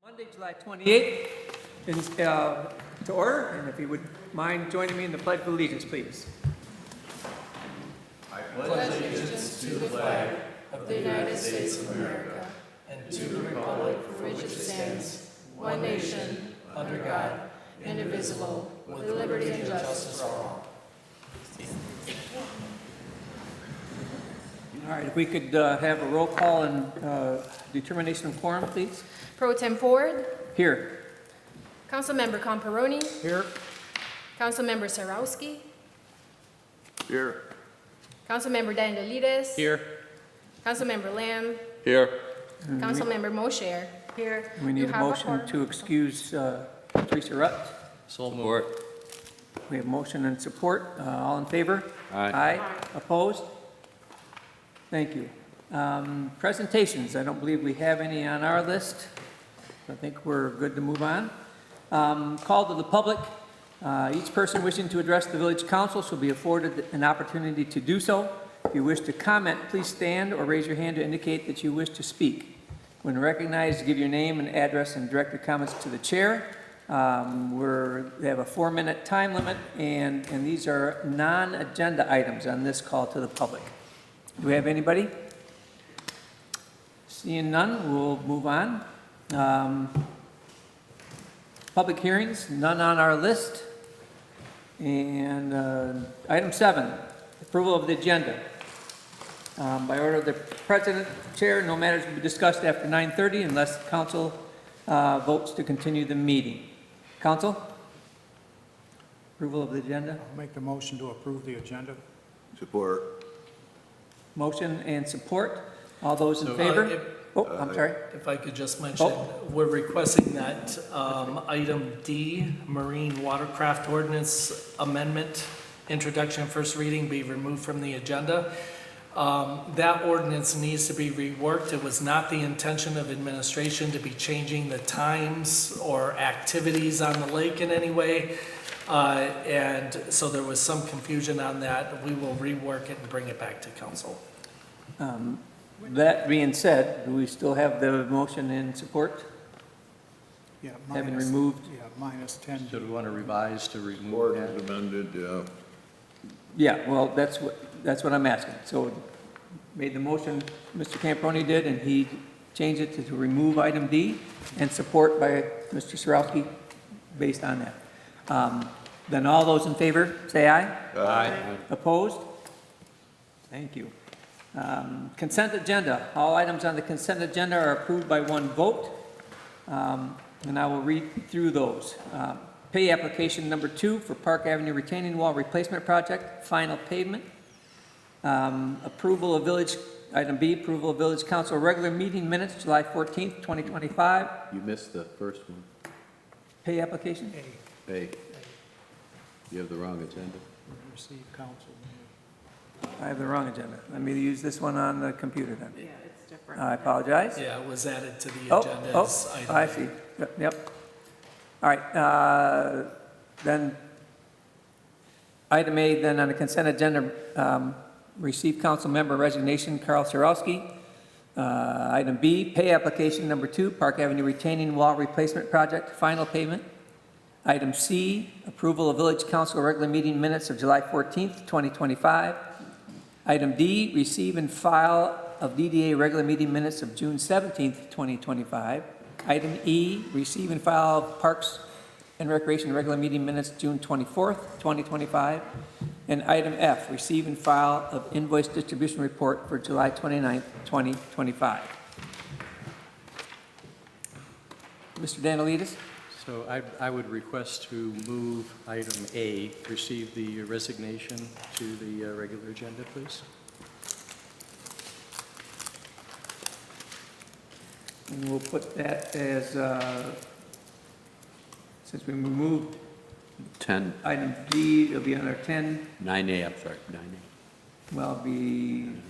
Monday, July 28th, to order, and if you would mind joining me in the Pledge of Allegiance, please. I pledge allegiance to the flag of the United States of America and to the republic for which it stands, one nation, under God, indivisible, with liberty and justice for all. All right, if we could have a roll call and determination of quorum, please. Pro Tem Ford, Here. Councilmember Comparoni, Here. Councilmember Sarowski, Here. Councilmember Dandelides, Here. Councilmember Lamb, Here. Councilmember Mosher. Here. We need You a have motion quorum. to excuse Teresa Rutt. Support. We have motion and support. All in favor? Aye. Aye. Opposed? Thank you. Presentations, I don't believe we have any on our list. I think we're good to move on. Call to the public. Each person wishing to address the village council shall be afforded an opportunity to do so. If you wish to comment, please stand or raise your hand to indicate that you wish to speak. When recognized, give your name and address and direct your comments to the chair. We have a 4-minute time limit, and these are non-agenda items on this call to the public. Do we have anybody? Seeing none, we'll move on. Public hearings, none on our list. And item 7, approval of the agenda. By order of the president, chair, no matters will be discussed after 9:30 unless council votes to continue the meeting. Council? Approval of the agenda? I'll make the motion to approve the agenda. Support. Motion and support. All those in So, favor? Oh, I'm sorry. If I could just mention, we're requesting that item D, Marine Watercraft Ordinance Amendment, Introduction and First Reading, be removed from the agenda. That ordinance needs to be reworked. It was not the intention of administration to be changing the times or activities on the lake in any way. And so there was some confusion on that. We will rework it and bring it back to council. That being said, do we still have the motion in support? Yeah, Having minus, removed? yeah, minus 10. So do we want to revise to remove Board that? is amended, yeah. Yeah, well, that's what I'm asking. So made the motion, Mr. Camproni did, and he changed it to remove item D, and support by Mr. Sarowski based on that. Then all those in favor, say aye. Aye. Opposed? Thank you. Consent agenda. All items on the consent agenda are approved by one vote. And I will read through those. Pay application number 2 for Park Avenue retaining wall replacement project, final pavement. Approval of village, item B, approval of village council regular meeting minutes, July 14th, 2025. You missed the first one. Pay application? Hey, you have the wrong agenda. Receive council. I have the wrong agenda. Let me use this one on the computer then. Yeah, it's different. I apologize. Yeah, it was added to the Oh, agenda as item. I see. Yep. All right, then, item A, then on the consent agenda, receive council member resignation, Carl Sarowski. Item B, pay application number 2, Park Avenue retaining wall replacement project, final payment. Item C, approval of village council regular meeting minutes of July 14th, 2025. Item D, receive and file of DDA regular meeting minutes of June 17th, 2025. Item E, receive and file Parks and Recreation regular meeting minutes June 24th, 2025. And item F, receive and file of invoice distribution report for July 29th, 2025. Mr. Dandelides? So I would request to move item A, receive the resignation to the regular agenda, please. And we'll put that as, since we removed 10, item D, it'll be under 10. 9A, I'm sorry, 9A. Well,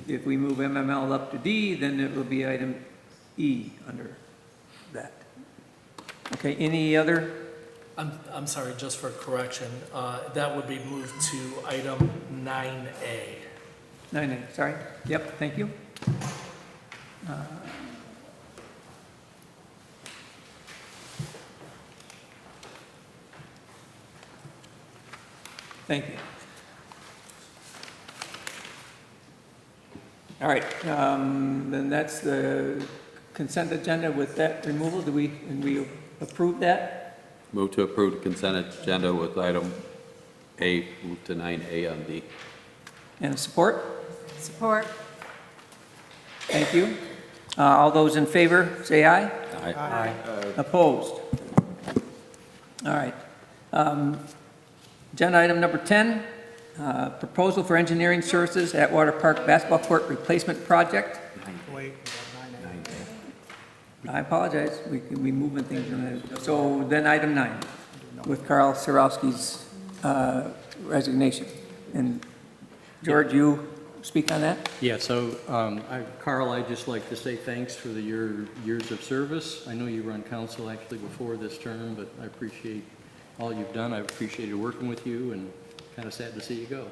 if we move MML up to D, then it will be item E under that. Okay, any other? I'm sorry, just for correction, that would be moved to item 9A. 9A, sorry. Yep, thank you. Thank you. All right, then that's the consent agenda with that removal. And we approve that? Move to approve the consent agenda with item A, move to 9A on D. And support? Support. Thank you. All those in favor, say aye. Aye. Opposed? All right. Agenda item number 10, proposal for engineering services at Water Park Basketball Court Replacement Project. Wait, we got 9A. I apologize, we moving things around. So then item 9, with Carl Sarowski's resignation. And George, you speak on that? Yeah, so, Carl, I'd just like to say thanks for your years of service. I know you were on council actually before this term, but I appreciate all you've done. I've appreciated working with you, and kind of sad to see you go.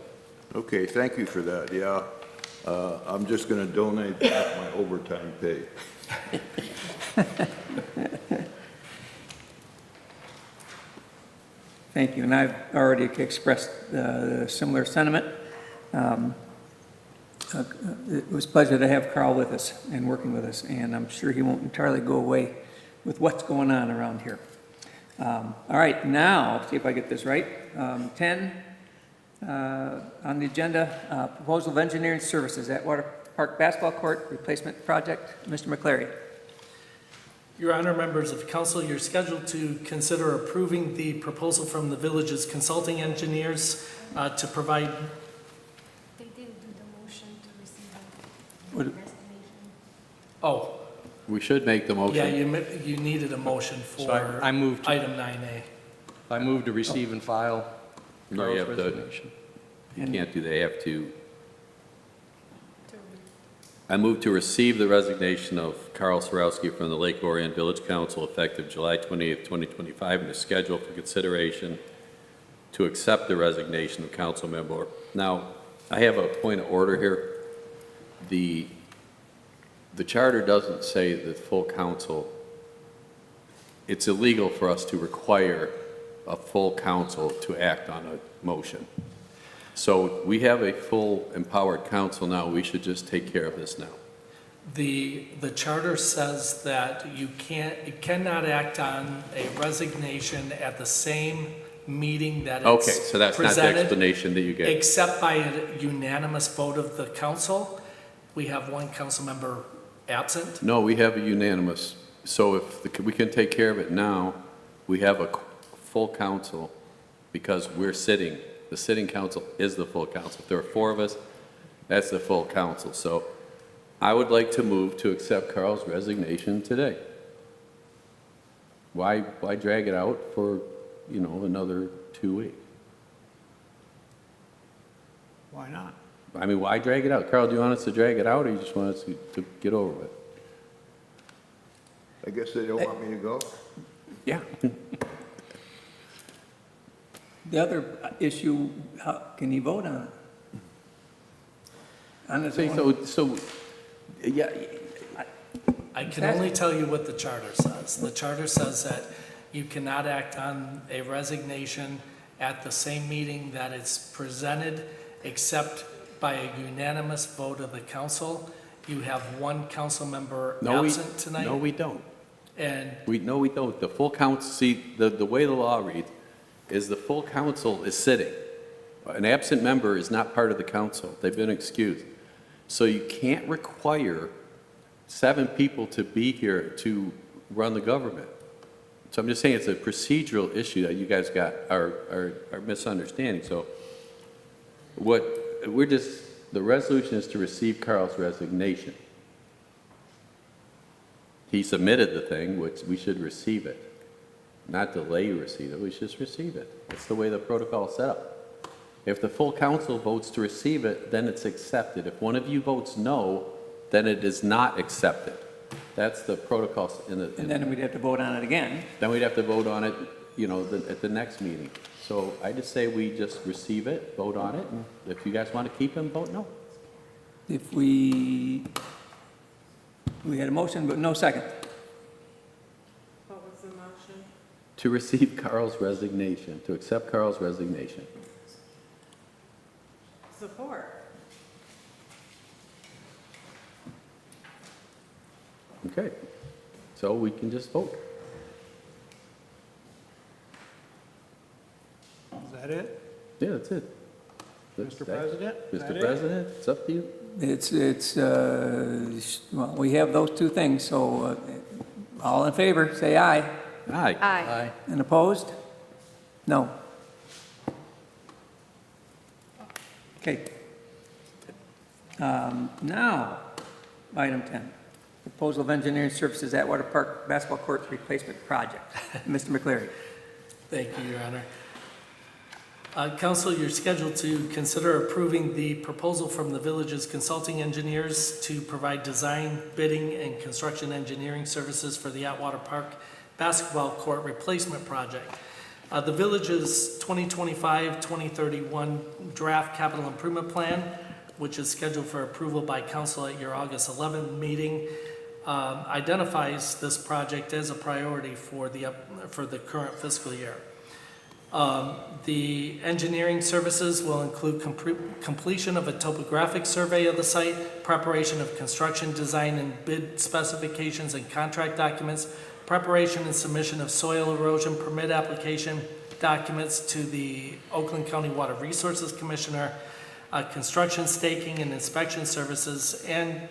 Okay, thank you for that, yeah. I'm just gonna donate back my overtime pay. Thank you, and I've already expressed similar sentiment. It was a pleasure to have Carl with us and working with us, and I'm sure he won't entirely go away with what's going on around here. All right, now, see if I get this right. 10 on the agenda, proposal of engineering services at Water Park Basketball Court Replacement Project. Mr. McCleary. Your Honor, members of council, you're scheduled to consider approving the proposal from the village's consulting engineers to provide. They didn't do the motion to receive What- the resignation. Oh, We should make the yeah, motion. you needed a motion So for I moved to- item 9A. I move to receive and file No, you Carl's have to- resignation. You can't do that, you have to. I move to receive the resignation of Carl Sarowski from the Lake Orion Village Council effective July 28th, 2025, and to schedule for consideration to accept the resignation of council member. Now, I have a point of order here. The charter doesn't say that full council, it's illegal for us to require a full council to act on a motion. So we have a full empowered council now, we should just take care of this now. The charter says that you cannot act on a resignation at the same meeting that Okay, it's so that's not the presented, explanation that you gave. except by a unanimous vote of the council. We have one council member absent. No, we have a unanimous, so if we can take care of it now, we have a full council because we're sitting. The sitting council is the full council. If there are 4 of us, that's the full council. So I would like to move to accept Carl's resignation today. Why drag it out for, another 2 weeks? Why not? I mean, why drag it out? Carl, do you want us to drag it out, or you just want us to get over with? I guess they don't want me to go? Yeah. The other issue, how can you vote on it? On its own? So, yeah, I can only tell you what the charter says. The charter says that you cannot act on a resignation at the same meeting that it's presented, except by a unanimous vote of the council. You have one council member absent tonight. No, we don't. And We don't. The full council, see, the way the law reads is the full council is sitting. An absent member is not part of the council. They've been excused. So you can't require 7 people to be here to run the government. So I'm just saying it's a procedural issue that you guys are misunderstanding. So the resolution is to receive Carl's resignation. He submitted the thing, which we should receive it. Not delay receipt it, we should just receive it. That's the way the protocol is set up. If the full council votes to receive it, then it's accepted. If one of you votes no, then it is not accepted. That's the protocol And then we'd have to vote on it again. then we'd have to vote on it, at the next meeting. So I just say we just receive it, vote on it, and if you guys want to keep him, vote no. If we had a motion, but no second. What was the motion? To receive Carl's resignation, to accept Carl's resignation. Support. Okay, so we can just vote. Is that it? Yeah, that's it. Mr. President? Is that Mr. it? President, it's up to you. Well, we have those two things, so all in favor, say aye. Aye. Aye. And opposed? No. Okay. Now, item 10, proposal of engineering services at Water Park Basketball Court Replacement Project. Mr. McCleary. Thank you, Your Honor. Council, you're scheduled to consider approving the proposal from the village's consulting engineers to provide design, bidding, and construction engineering services for the Atwater Park Basketball Court Replacement Project. The village's 2025-2031 draft capital improvement plan, which is scheduled for approval by council at your August 11th meeting, identifies this project as a priority for the current fiscal year. The engineering services will include completion of a topographic survey of the site, preparation of construction design and bid specifications and contract documents, preparation and submission of soil erosion permit application documents to the Oakland County Water Resources Commissioner, construction staking and inspection services, and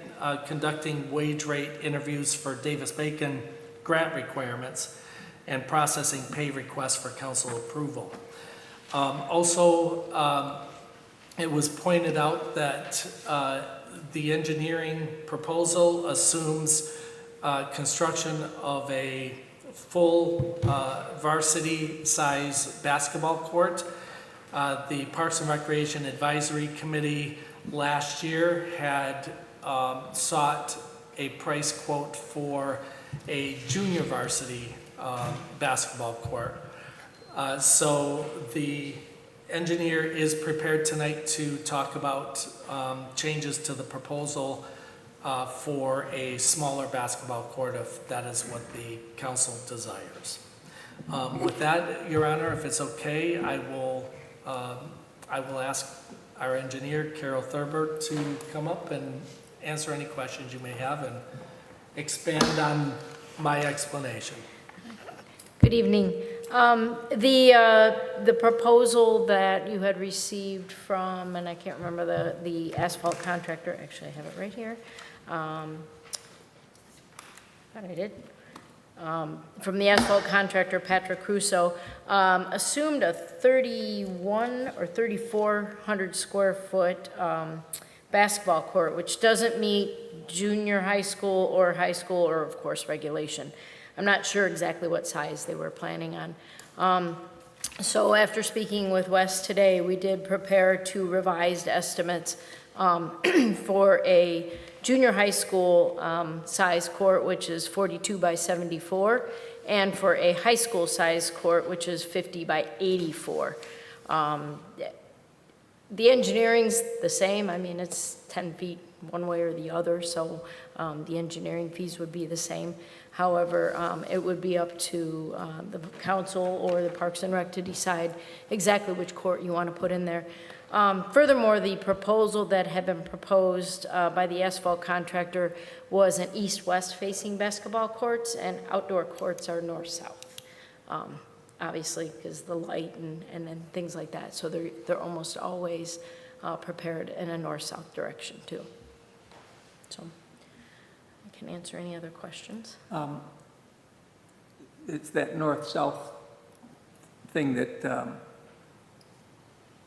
conducting wage rate interviews for Davis-Bacon grant requirements, and processing pay requests for council approval. It was pointed out that the engineering proposal assumes construction of a full varsity-size basketball court. The Parks and Recreation Advisory Committee last year had sought a price quote for a junior varsity basketball court. So the engineer is prepared tonight to talk about changes to the proposal for a smaller basketball court if that is what the council desires. With that, Your Honor, if it's okay, I will ask our engineer, Carol Thurber, to come up and answer any questions you may have and expand on my explanation. Good evening. The proposal that you had received from, and I can't remember the asphalt contractor, actually I have it right here. Thought I did. From the asphalt contractor, Patrick Crusoe, assumed a 31 or 3,400 square foot basketball court, which doesn't meet junior high school or of course regulation. I'm not sure exactly what size they were planning on. So after speaking with Wes today, we did prepare two revised estimates for a junior high school size court, which is 42 by 74, and for a high school size court, which is 50 by 84. The engineering's the same. I mean, it's 10 feet one way or the other, so the engineering fees would be the same. However, it would be up to the council or the Parks and Rec to decide exactly which court you want to put in there. Furthermore, the proposal that had been proposed by the asphalt contractor was an east-west facing basketball courts, and outdoor courts are north-south, obviously, because the light and then things like that. So they're almost always prepared in a north-south direction, too. So I can answer any other questions. It's that north-south thing that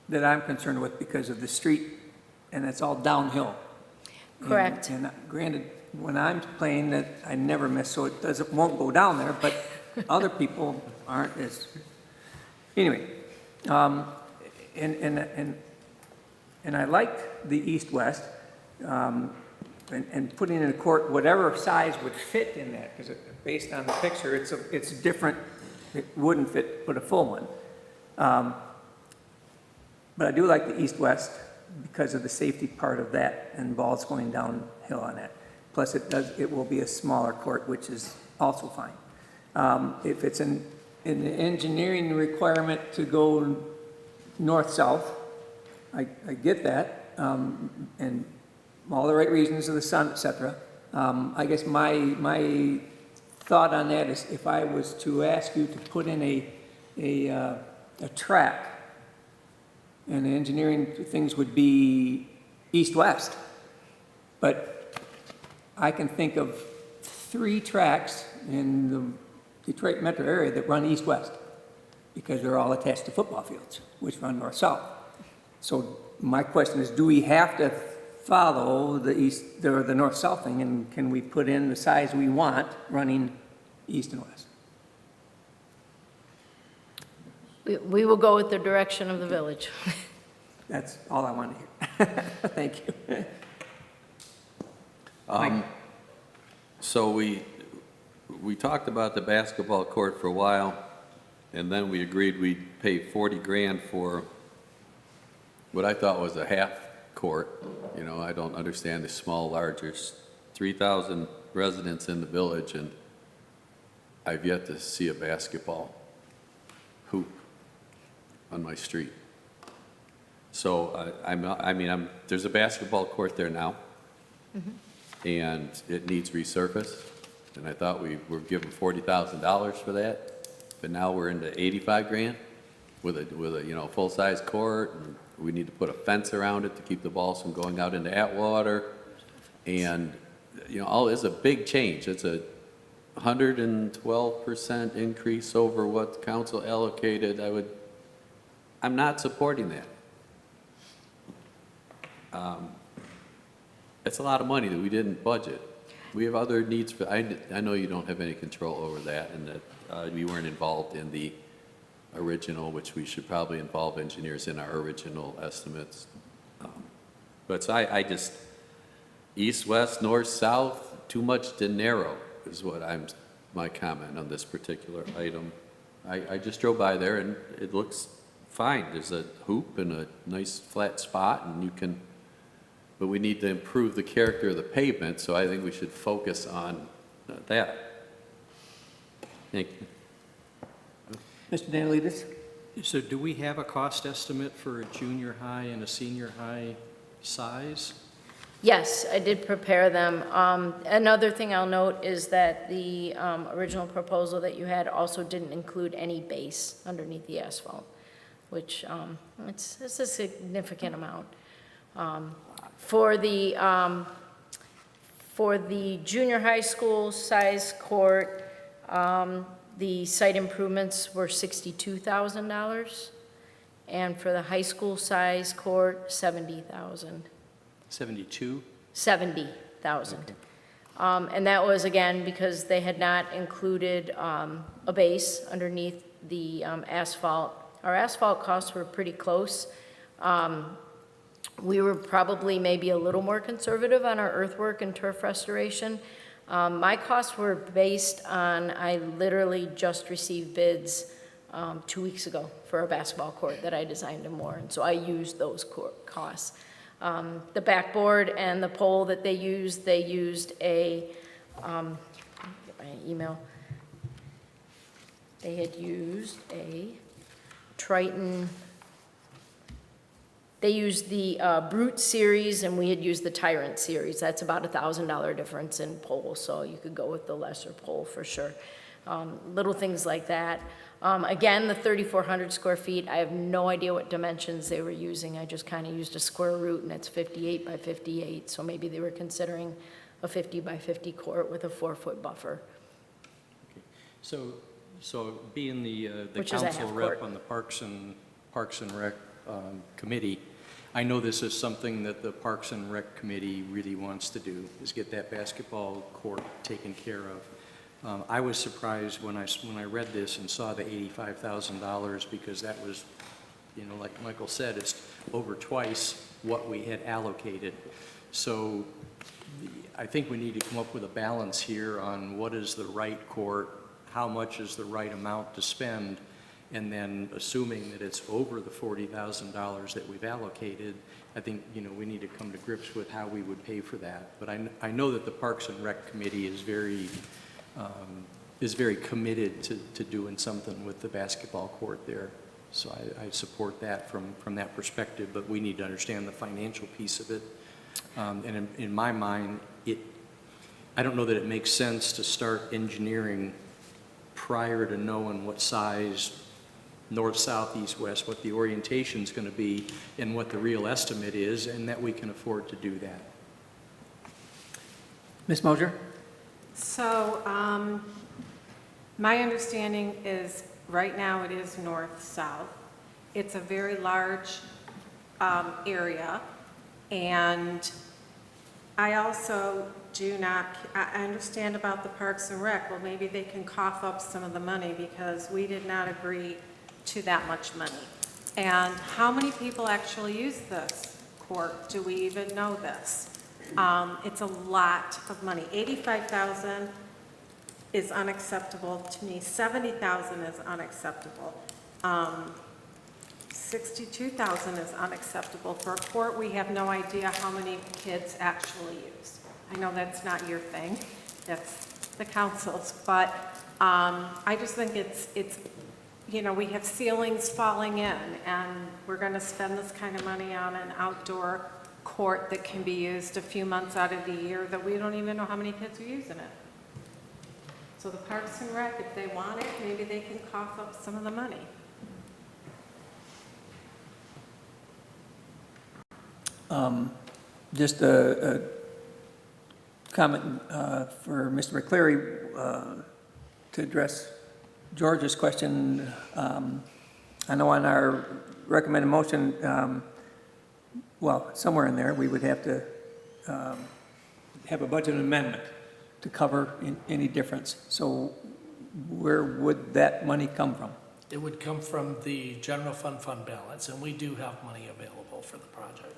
that I'm concerned with because of the street, and it's all downhill. Correct. And granted, when I'm playing, that I never miss, so won't go down there, but other people aren't as, anyway. And I like the east-west, and putting in a court, whatever size would fit in that, because based on the picture, it's different. It wouldn't fit, put a full one. But I do like the east-west because of the safety part of that and balls going downhill on that. Plus, it will be a smaller court, which is also fine. If it's an engineering requirement to go north-south, I get that, and all the right reasons of the sun, et cetera. I guess my thought on that is if I was to ask you to put in a track, and the engineering things would be east-west, but I can think of 3 tracks in the Detroit metro area that run east-west, because they're all attached to football fields, which run north-south. So my question is, do we have to follow the north-south thing, and can we put in the size we want running east and west? We will go with the direction of the village. That's all I want to hear. Thank you. So we talked about the basketball court for a while, and then we agreed we'd pay 40 grand for what I thought was a half court. You know, I don't understand the small, large. There's 3,000 residents in the village, and I've yet to see a basketball hoop on my street. So there's a basketball court there now, and it needs resurfaced. And I thought we were given $40,000 for that, but now we're into 85 grand with a full-size court, and we need to put a fence around it to keep the balls from going out into Atwater. And all is a big change. It's a 112% increase over what council allocated. I'm not supporting that. It's a lot of money that we didn't budget. We have other needs. I know you don't have any control over that, and that we weren't involved in the original, which we should probably involve engineers in our original estimates. But so I just, east, west, north, south, too much dinero is what my comment on this particular item. I just drove by there and it looks fine. There's a hoop and a nice flat spot, and but we need to improve the character of the pavement, so I think we should focus on that. Thank you. Mr. Danielidis? So do we have a cost estimate for a junior high and a senior high size? Yes, I did prepare them. Another thing I'll note is that the original proposal that you had also didn't include any base underneath the asphalt, which it's a significant amount. For the junior high school size court, the site improvements were $62,000, and for the high school size court, $70,000. 72? 70,000. And that was, again, because they had not included a base underneath the asphalt. Our asphalt costs were pretty close. We were probably maybe a little more conservative on our earthwork and turf restoration. My costs were based on, I literally just received bids 2 weeks ago for a basketball court that I designed in Warren, so I used those costs. The backboard and the pole that they used a, get my email. They had used a Triton. They used the Brute series, and we had used the Tyrant series. That's about $1,000 difference in pole, so you could go with the lesser pole for sure. Little things like that. Again, the 3,400 square feet, I have no idea what dimensions they were using. I just kind of used a square root, and it's 58 by 58, so maybe they were considering a 50 by 50 court with a 4-foot buffer. Okay. So being the Which is a council half rep court. on the Parks and Rec committee, I know this is something that the Parks and Rec committee really wants to do, is get that basketball court taken care of. I was surprised when I read this and saw the $85,000, because that was, like Michael said, it's over twice what we had allocated. So I think we need to come up with a balance here on what is the right court, how much is the right amount to spend, and then assuming that it's over the $40,000 that we've allocated, I think, we need to come to grips with how we would pay for that. But I know that the Parks and Rec committee is very committed to doing something with the basketball court there. So I support that from that perspective, but we need to understand the financial piece of it. And in my mind, I don't know that it makes sense to start engineering prior to knowing what size, north, south, east, west, what the orientation's going to be and what the real estimate is, and that we can afford to do that. Ms. Moser? So, my understanding is, right now it is north-south. It's a very large area, and I also I understand about the Parks and Rec. Well, maybe they can cough up some of the money because we did not agree to that much money. And how many people actually use this court? Do we even know this? It's a lot of money. $85,000 is unacceptable to me. $70,000 is unacceptable. $62,000 is unacceptable. For a court, we have no idea how many kids actually use. I know that's not your thing, that's the council's, but I just think it's, you know, we have ceilings falling in, and we're gonna spend this kind of money on an outdoor court that can be used a few months out of the year that we don't even know how many kids are using it. So the Parks and Rec, if they want it, maybe they can cough up some of the money. Just a comment for Mr. McCleary to address George's question. I know on our recommended motion, well, somewhere in there, we would have to have a budget amendment to cover any difference. So where would that money come from? It would come from the general fund balance, and we do have money available for the project.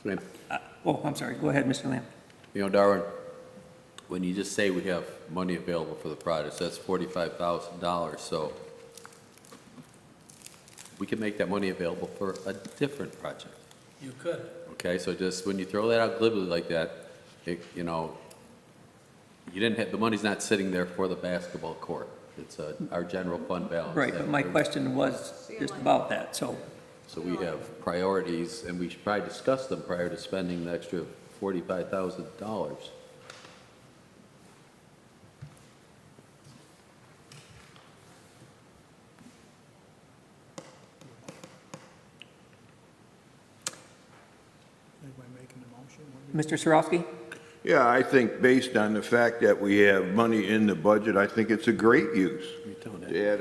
Lamb. I'm sorry. Go ahead, Mr. Lamb. You know, Darwin, when you just say we have money available for the project, that's $45,000, so we can make that money available for a different project. You could. Okay, so just when you throw that out glibly like that, you know, you didn't have, the money's not sitting there for the basketball court. It's our general fund balance. Right, but my question was just about that, so. So we have priorities, and we should probably discuss them prior to spending the extra $45,000. Anybody making the motion? Mr. Sarowski? Yeah, I think based on the fact that we have money in the budget, I think it's a great use to add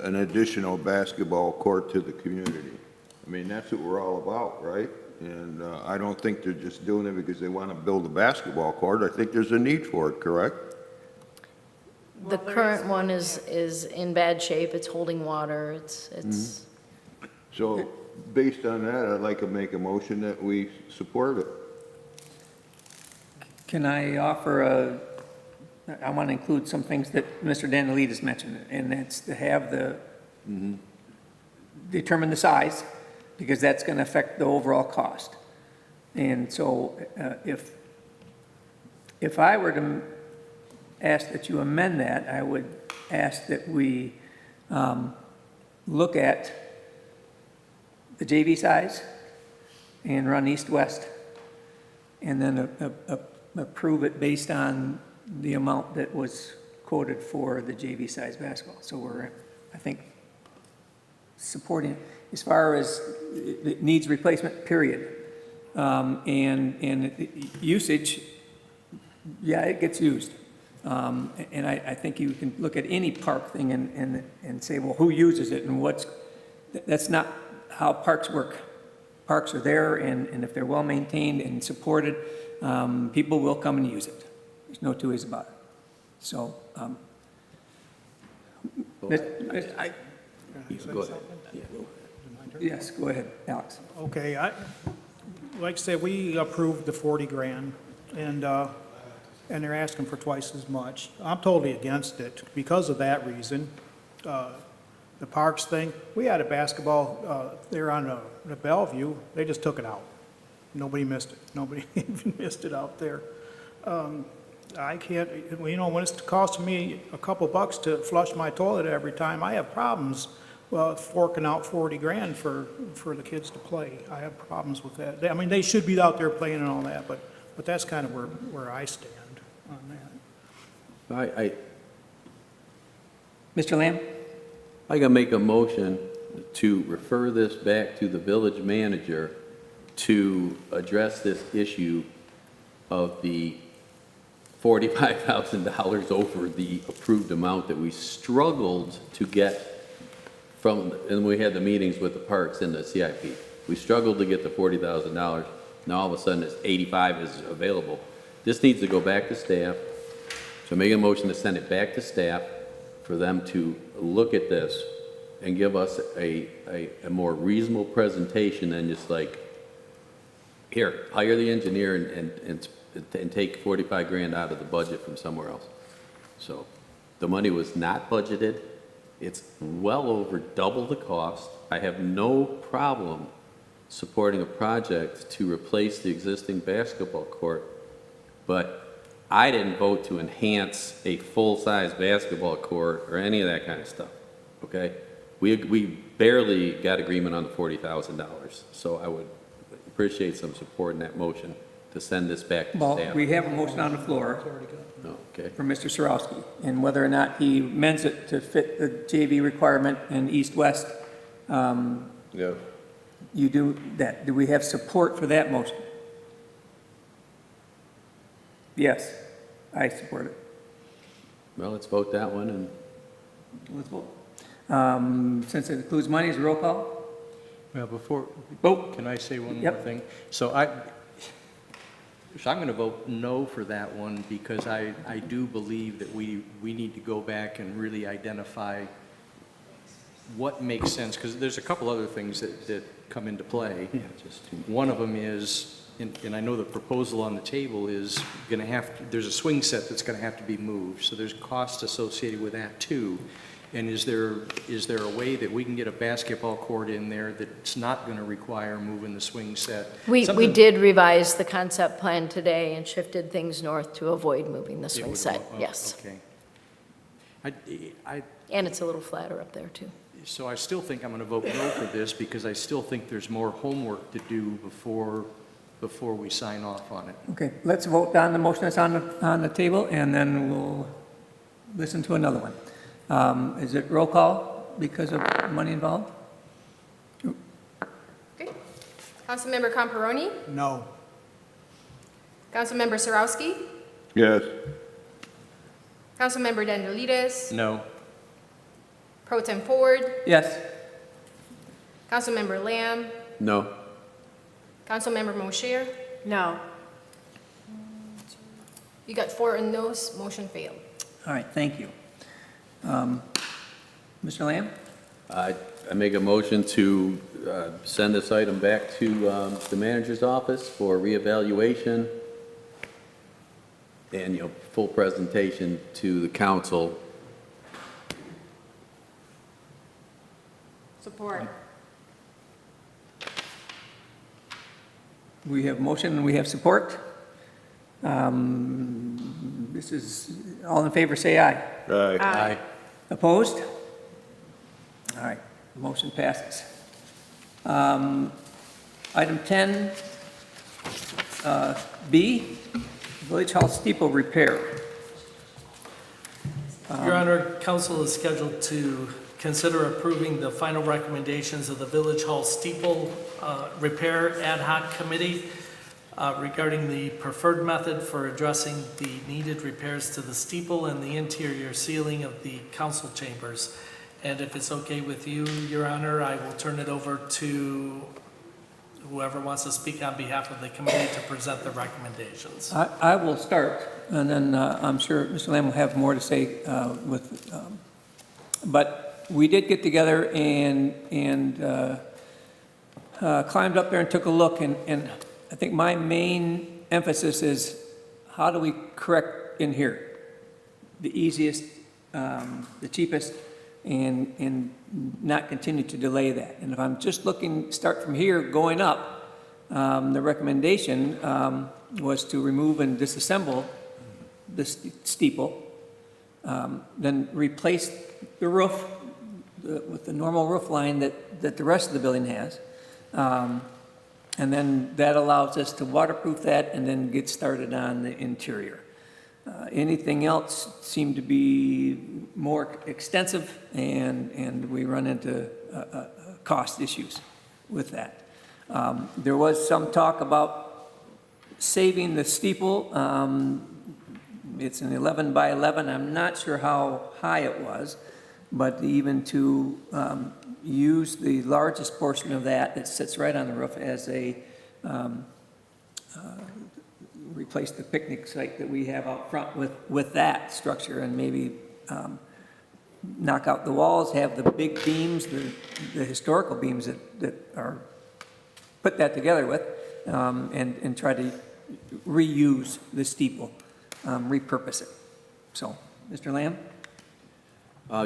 an additional basketball court to the community. I mean, that's what we're all about, right? And I don't think they're just doing it because they want to build a basketball court. I think there's a need for it, correct? The current one is in bad shape, it's holding water, it's, So based on that, I'd like to make a motion that we support it. Can I offer I want to include some things that Mr. Danielidis mentioned, and that's to have determine the size, because that's going to affect the overall cost. And so if I were to ask that you amend that, I would ask that we look at the JV size and run east-west, and then approve it based on the amount that was quoted for the JV size basketball. So we're, I think, supporting, as far as it needs replacement, period. And usage, yeah, it gets used. And I think you can look at any park thing and say, well, who uses it and that's not how parks work. Parks are there, and if they're well maintained and supported, people will come and use it. There's no two ways about it. So, Go ahead. yes, go ahead, Alex. Okay, like I said, we approved the 40 grand, and they're asking for twice as much. I'm totally against it because of that reason. The parks thing, we had a basketball there on the Bellevue, they just took it out. Nobody missed it. Nobody even missed it out there. I can't, you know, when it's costing me a couple bucks to flush my toilet every time, I have problems forking out 40 grand for the kids to play. I have problems with that. I mean, they should be out there playing and all that, but that's kind of where I stand on that. Mr. Lamb? I gotta make a motion to refer this back to the village manager to address this issue of the $45,000 over the approved amount that we struggled to get from, and we had the meetings with the parks and the CIP. We struggled to get the $40,000. Now all of a sudden it's 85 is available. This needs to go back to staff. So make a motion to send it back to staff for them to look at this and give us a more reasonable presentation than just like, here, hire the engineer and take 45 grand out of the budget from somewhere else. So the money was not budgeted. It's well over double the cost. I have no problem supporting a project to replace the existing basketball court, but I didn't vote to enhance a full-size basketball court or any of that kind of stuff, okay? We barely got agreement on the $40,000, so I would appreciate some support in that motion to send this back to Well, staff. we have a motion on the floor Okay. for Mr. Sarowski, and whether or not he amends it to fit the JV requirement in east-west, Yeah. you do that. Do we have support for that motion? Yes, I support it. Well, let's vote that one, and Let's vote. Since it includes money, is a roll call? Well, before, Vote. can I say one more Yep. thing? So I'm going to vote no for that one because I do believe that we need to go back and really identify what makes sense, because there's a couple other things that come into play. One of them is, and I know the proposal on the table is going to have, there's a swing set that's going to have to be moved, so there's cost associated with that too. And is there a way that we can get a basketball court in there that's not going to require moving the swing set? We Something- did revise the concept plan today and shifted things north to avoid moving the It swing would set, go- oh, yes. Okay. And And it's a little flatter up there, too. so I still think I'm going to vote no for this because I still think there's more homework to do before we sign off on it. Okay, let's vote on the motion that's on the table, and then we'll listen to another one. Is it roll call because of money involved? Okay. Councilmember Comparoni? No. Councilmember Sarowski? Yes. Councilmember Dendrides? No. Pro Tem Ford? Yes. Councilmember Lamb? no. Councilmember Mosher? No. You got 4 no's, motion failed. All right, thank you. Mr. Lamb? I make a motion to send this item back to the manager's office for reevaluation and, full presentation to the council. Support. We have motion and we have support. This is, all in favor, say aye. Aye. Aye. Opposed? All right, motion passes. Item 10, B, Village Hall steeple repair. Your Honor, council is scheduled to consider approving the final recommendations of the Village Hall Steeple Repair Ad Hoc Committee regarding the preferred method for addressing the needed repairs to the steeple and the interior ceiling of the council chambers. And if it's okay with you, Your Honor, I will turn it over to whoever wants to speak on behalf of the committee to present the recommendations. I will start, and then I'm sure Mr. Lamb will have more to say but we did get together and climbed up there and took a look, and I think my main emphasis is how do we correct in here? The easiest, the cheapest, and not continue to delay that. And if I'm just looking, start from here, going up, the recommendation was to remove and disassemble the steeple, then replace the roof with the normal roof line that the rest of the building has. And then that allows us to waterproof that and then get started on the interior. Anything else seemed to be more extensive, and we run into cost issues with that. There was some talk about saving the steeple. It's an 11 by 11. I'm not sure how high it was, but even to use the largest portion of that sits right on the roof as a replace the picnic site that we have out front with that structure, and maybe knock out the walls, have the big beams, the historical beams that are put that together with, and try to reuse the steeple, repurpose it. So, Mr. Lamb?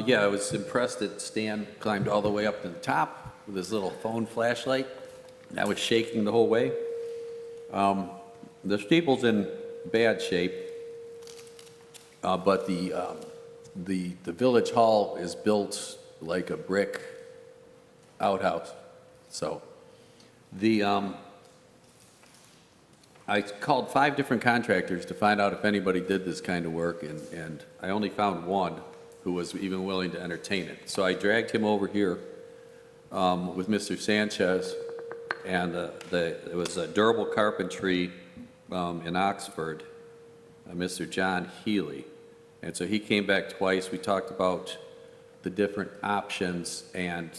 Yeah, I was impressed that Stan climbed all the way up to the top with his little phone flashlight. That was shaking the whole way. The steeple's in bad shape, but the village hall is built like a brick outhouse. So I called 5 different contractors to find out if anybody did this kind of work, and I only found one who was even willing to entertain it. So I dragged him over here with Mr. Sanchez, and it was a durable carpentry in Oxford, Mr. John Healy. And so he came back twice. We talked about the different options, and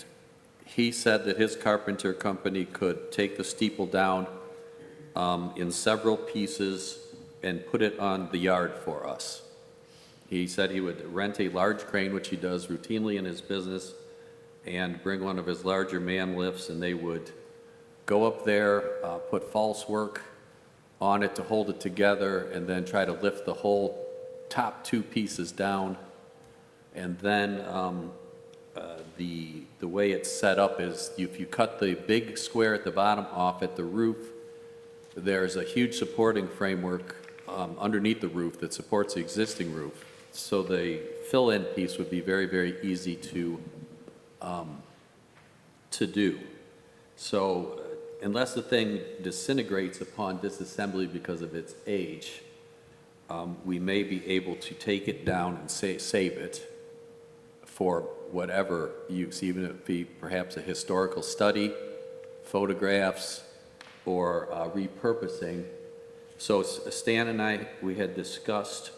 he said that his carpenter company could take the steeple down in several pieces and put it on the yard for us. He said he would rent a large crane, which he does routinely in his business, and bring one of his larger man lifts, and they would go up there, put false work on it to hold it together, and then try to lift the whole top 2 pieces down. And then the way it's set up is if you cut the big square at the bottom off at the roof, there's a huge supporting framework underneath the roof that supports the existing roof. So the fill-in piece would be very, very easy to do. So unless the thing disintegrates upon disassembly because of its age, we may be able to take it down and save it for whatever use, even if it be perhaps a historical study, photographs, or repurposing. So Stan and I, we had discussed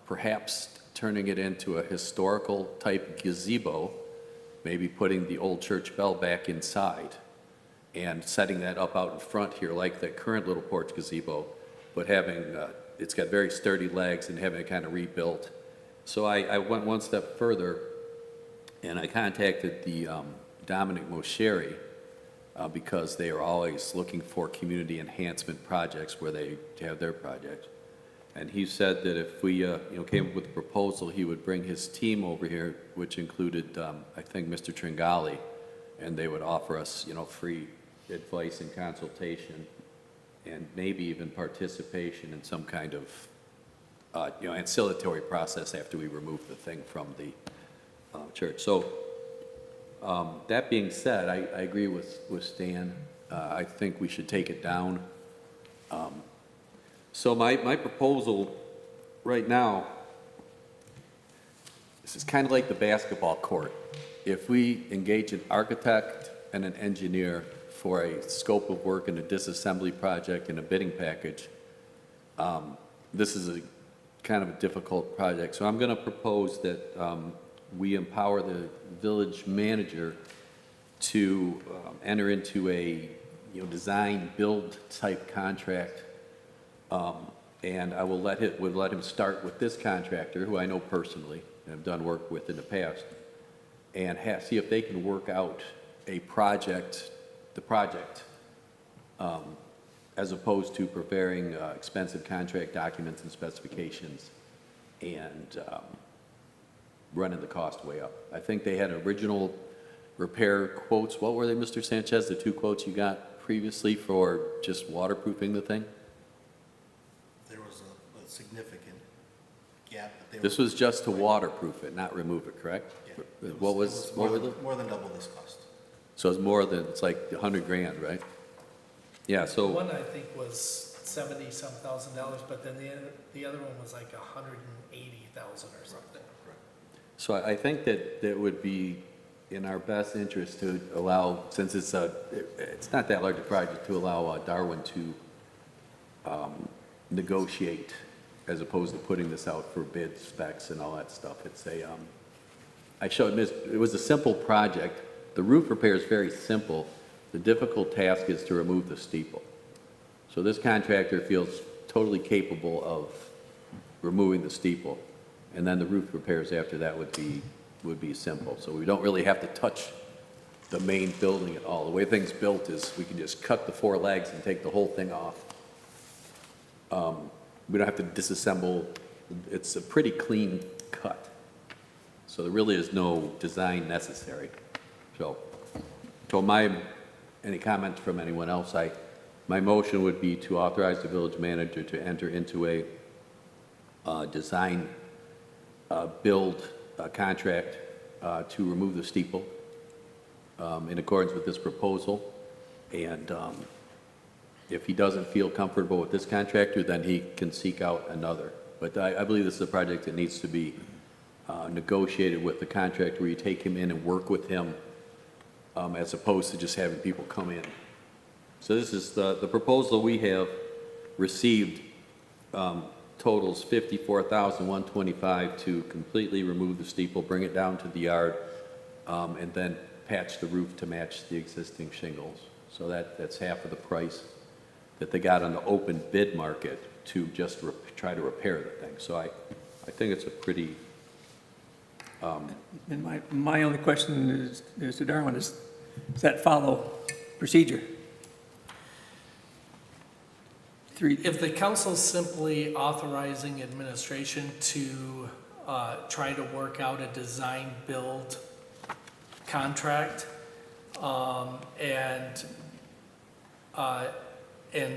perhaps turning it into a historical type gazebo, maybe putting the old church bell back inside and setting that up out in front here like the current little porch gazebo, but having, it's got very sturdy legs and having it kind of rebuilt. So I went one step further, and I contacted the Dominic Mosheri, because they are always looking for community enhancement projects where they have their projects. And he said that if we came up with a proposal, he would bring his team over here, which included, I think, Mr. Tringali, and they would offer us, free advice and consultation, and maybe even participation in some kind of, ancillatory process after we remove the thing from the church. So that being said, I agree with Stan. I think we should take it down. So my proposal right now, this is kind of like the basketball court. If we engage an architect and an engineer for a scope of work in a disassembly project and a bidding package, this is a kind of a difficult project. So I'm going to propose that we empower the village manager to enter into a design build type contract, and I will let him start with this contractor, who I know personally and have done work with in the past, and see if they can work out the project, as opposed to preparing expensive contract documents and specifications and running the cost way up. I think they had original repair quotes. What were they, Mr. Sanchez, the 2 quotes you got previously for just waterproofing the thing? There was a significant gap that they were. This was just to waterproof it, not remove it, correct? Yeah. It What more were than- the, More than double this cost. so it's more than, it's like 100 grand, right? Yeah, so. One, I think, was 70-some thousand dollars, but then the other one was like 180,000 or something. So I think that it would be in our best interest to allow, since it's not that large a project, to allow Darwin to negotiate as opposed to putting this out for bid specs and all that stuff. It's I showed this, it was a simple project. The roof repair is very simple. The difficult task is to remove the steeple. So this contractor feels totally capable of removing the steeple. And then the roof repairs after that would be simple. So we don't really have to touch the main building at all. The way things built is we can just cut the 4 legs and take the whole thing off. We don't have to disassemble. It's a pretty clean cut. So there really is no design necessary. So any comments from anyone else? My motion would be to authorize the village manager to enter into a design build contract to remove the steeple in accordance with this proposal. And if he doesn't feel comfortable with this contractor, then he can seek out another. But I believe this is a project that needs to be negotiated with the contractor, where you take him in and work with him as opposed to just having people come in. So this is the proposal we have received totals $54,125 to completely remove the steeple, bring it down to the yard, and then patch the roof to match the existing shingles. So that's half of the price that they got on the open bid market to just try to repair the thing. So I think it's a pretty... And my only question is to Darwin, does that follow procedure? If the council's simply authorizing administration to try to work out a design-build contract and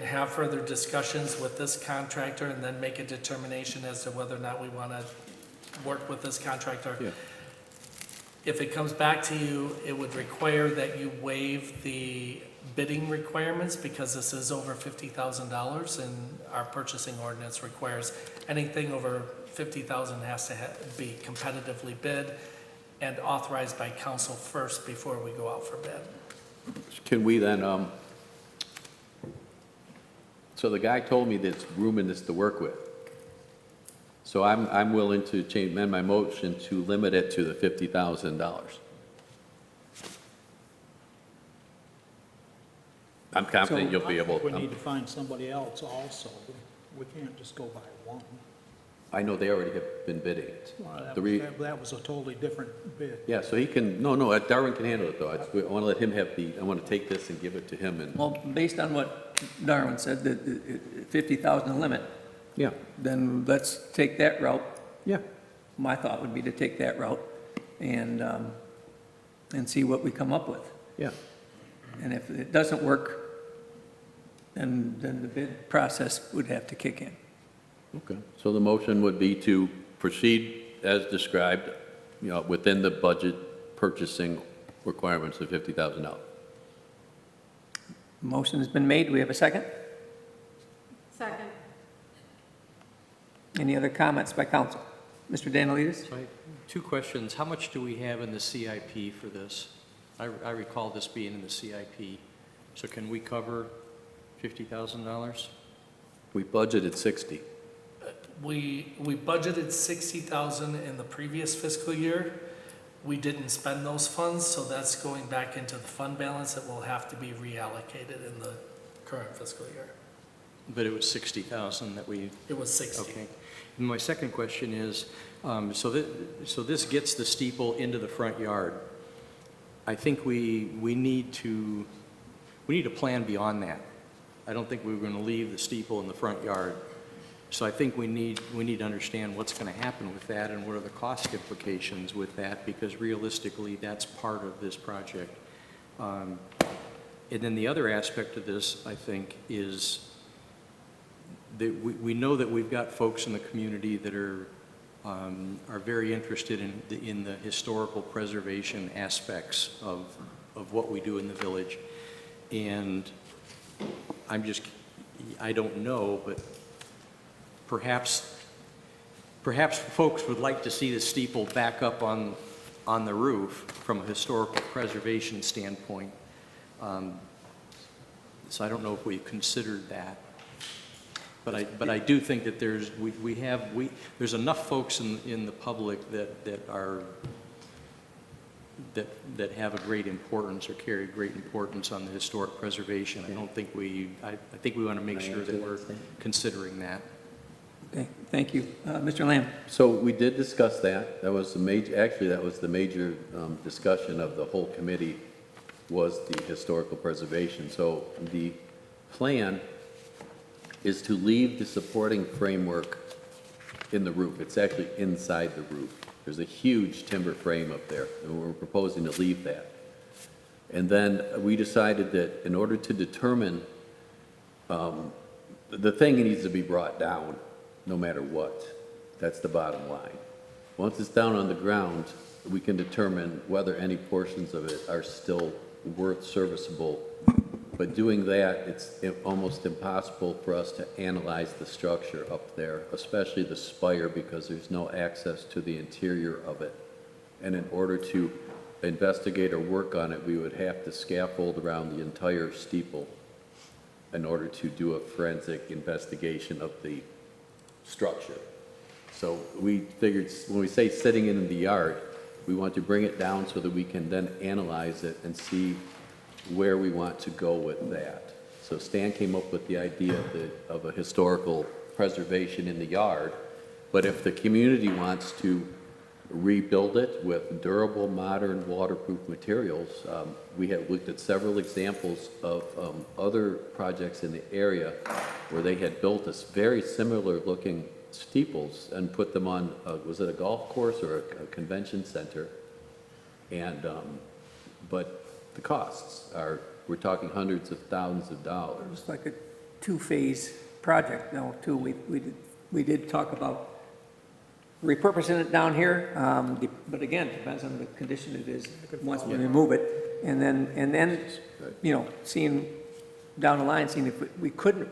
have further discussions with this contractor and then make a determination as to whether or not we want to work with this contractor. Yeah. If it comes back to you, it would require that you waive the bidding requirements because this is over $50,000 and our purchasing ordinance requires anything over $50,000 has to be competitively bid and authorized by council first before we go out for bid. Can we then, so the guy told me there's room in this to work with. So I'm willing to amend my motion to limit it to the $50,000. I'm confident you'll be able, We need to find somebody else also. We can't just go by one. I know they already have been bidding it. Well, The that was a totally different bid. Yeah, so he can, no, Darwin can handle it though. I want to let him have I want to take this and give it to him and, Well, based on what Darwin said, that 50,000 limit, yeah, then let's take that route. yeah. My thought would be to take that route and see what we come up with. Yeah. And if it doesn't work, then the bid process would have to kick in. Okay, so the motion would be to proceed as described, within the budget purchasing requirements of $50,000. Motion has been made. Do we have a second? Second. Any other comments by council? Mr. Danielides? So I have 2 questions. How much do we have in the CIP for this? I recall this being in the CIP. So can we cover $50,000? We budgeted 60. We budgeted 60,000 in the previous fiscal year. We didn't spend those funds, so that's going back into the fund balance that will have to be reallocated in the current fiscal year. But it was 60,000 that we... It was 60. Okay. And my second question is, so this gets the steeple into the front yard. I think we need to plan beyond that. I don't think we're going to leave the steeple in the front yard. So I think we need to understand what's going to happen with that and what are the cost implications with that, because realistically, that's part of this project. And then the other aspect of this, I think, is we know that we've got folks in the community that are very interested in the historical preservation aspects of what we do in the village. And I don't know, but perhaps folks would like to see the steeple back up on the roof from a historical preservation standpoint. So I don't know if we've considered that. But I do think that there's enough folks in the public that have a great importance or carry great importance on the historic preservation. I think we want to make sure that we're considering that. Okay, thank you. Mr. Lamb? So we did discuss that. That was the major discussion of the whole committee was the historical preservation. So the plan is to leave the supporting framework in the roof. It's actually inside the roof. There's a huge timber frame up there, and we're proposing to leave that. And then we decided that in order to determine, the thing needs to be brought down no matter what. That's the bottom line. Once it's down on the ground, we can determine whether any portions of it are still worth serviceable. But doing that, it's almost impossible for us to analyze the structure up there, especially the spire, because there's no access to the interior of it. And in order to investigate or work on it, we would have to scaffold around the entire steeple in order to do a forensic investigation of the structure. So we figured, when we say sitting in the yard, we want to bring it down so that we can then analyze it and see where we want to go with that. So Stan came up with the idea of a historical preservation in the yard, but if the community wants to rebuild it with durable, modern, waterproof materials, we have looked at several examples of other projects in the area where they had built this very similar looking steeples and put them on, was it a golf course or a convention center? And, but the costs are, we're talking hundreds of thousands of dollars. It was like a two-phase project, too. We did talk about repurposing it down here, but again, it depends on the condition it is once we remove it. And then, you know, seeing down the line, seeing if we couldn't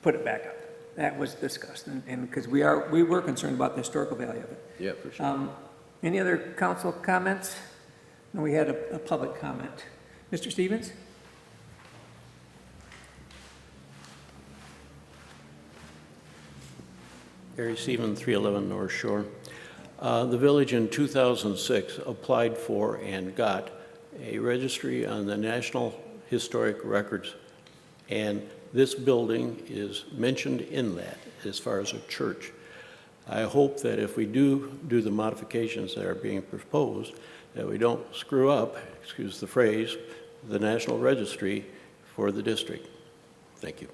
put it back up. That was discussed, and because we were concerned about the historical value of it. Yeah, for sure. Any other council comments? No, we had a public comment. Mr. Stevens? Gary Stevens, 311 North Shore. The village in 2006 applied for and got a registry on the National Historic Records, and this building is mentioned in that as far as a church. I hope that if we do the modifications that are being proposed, that we don't screw up, excuse the phrase, the National Registry for the district. Thank you.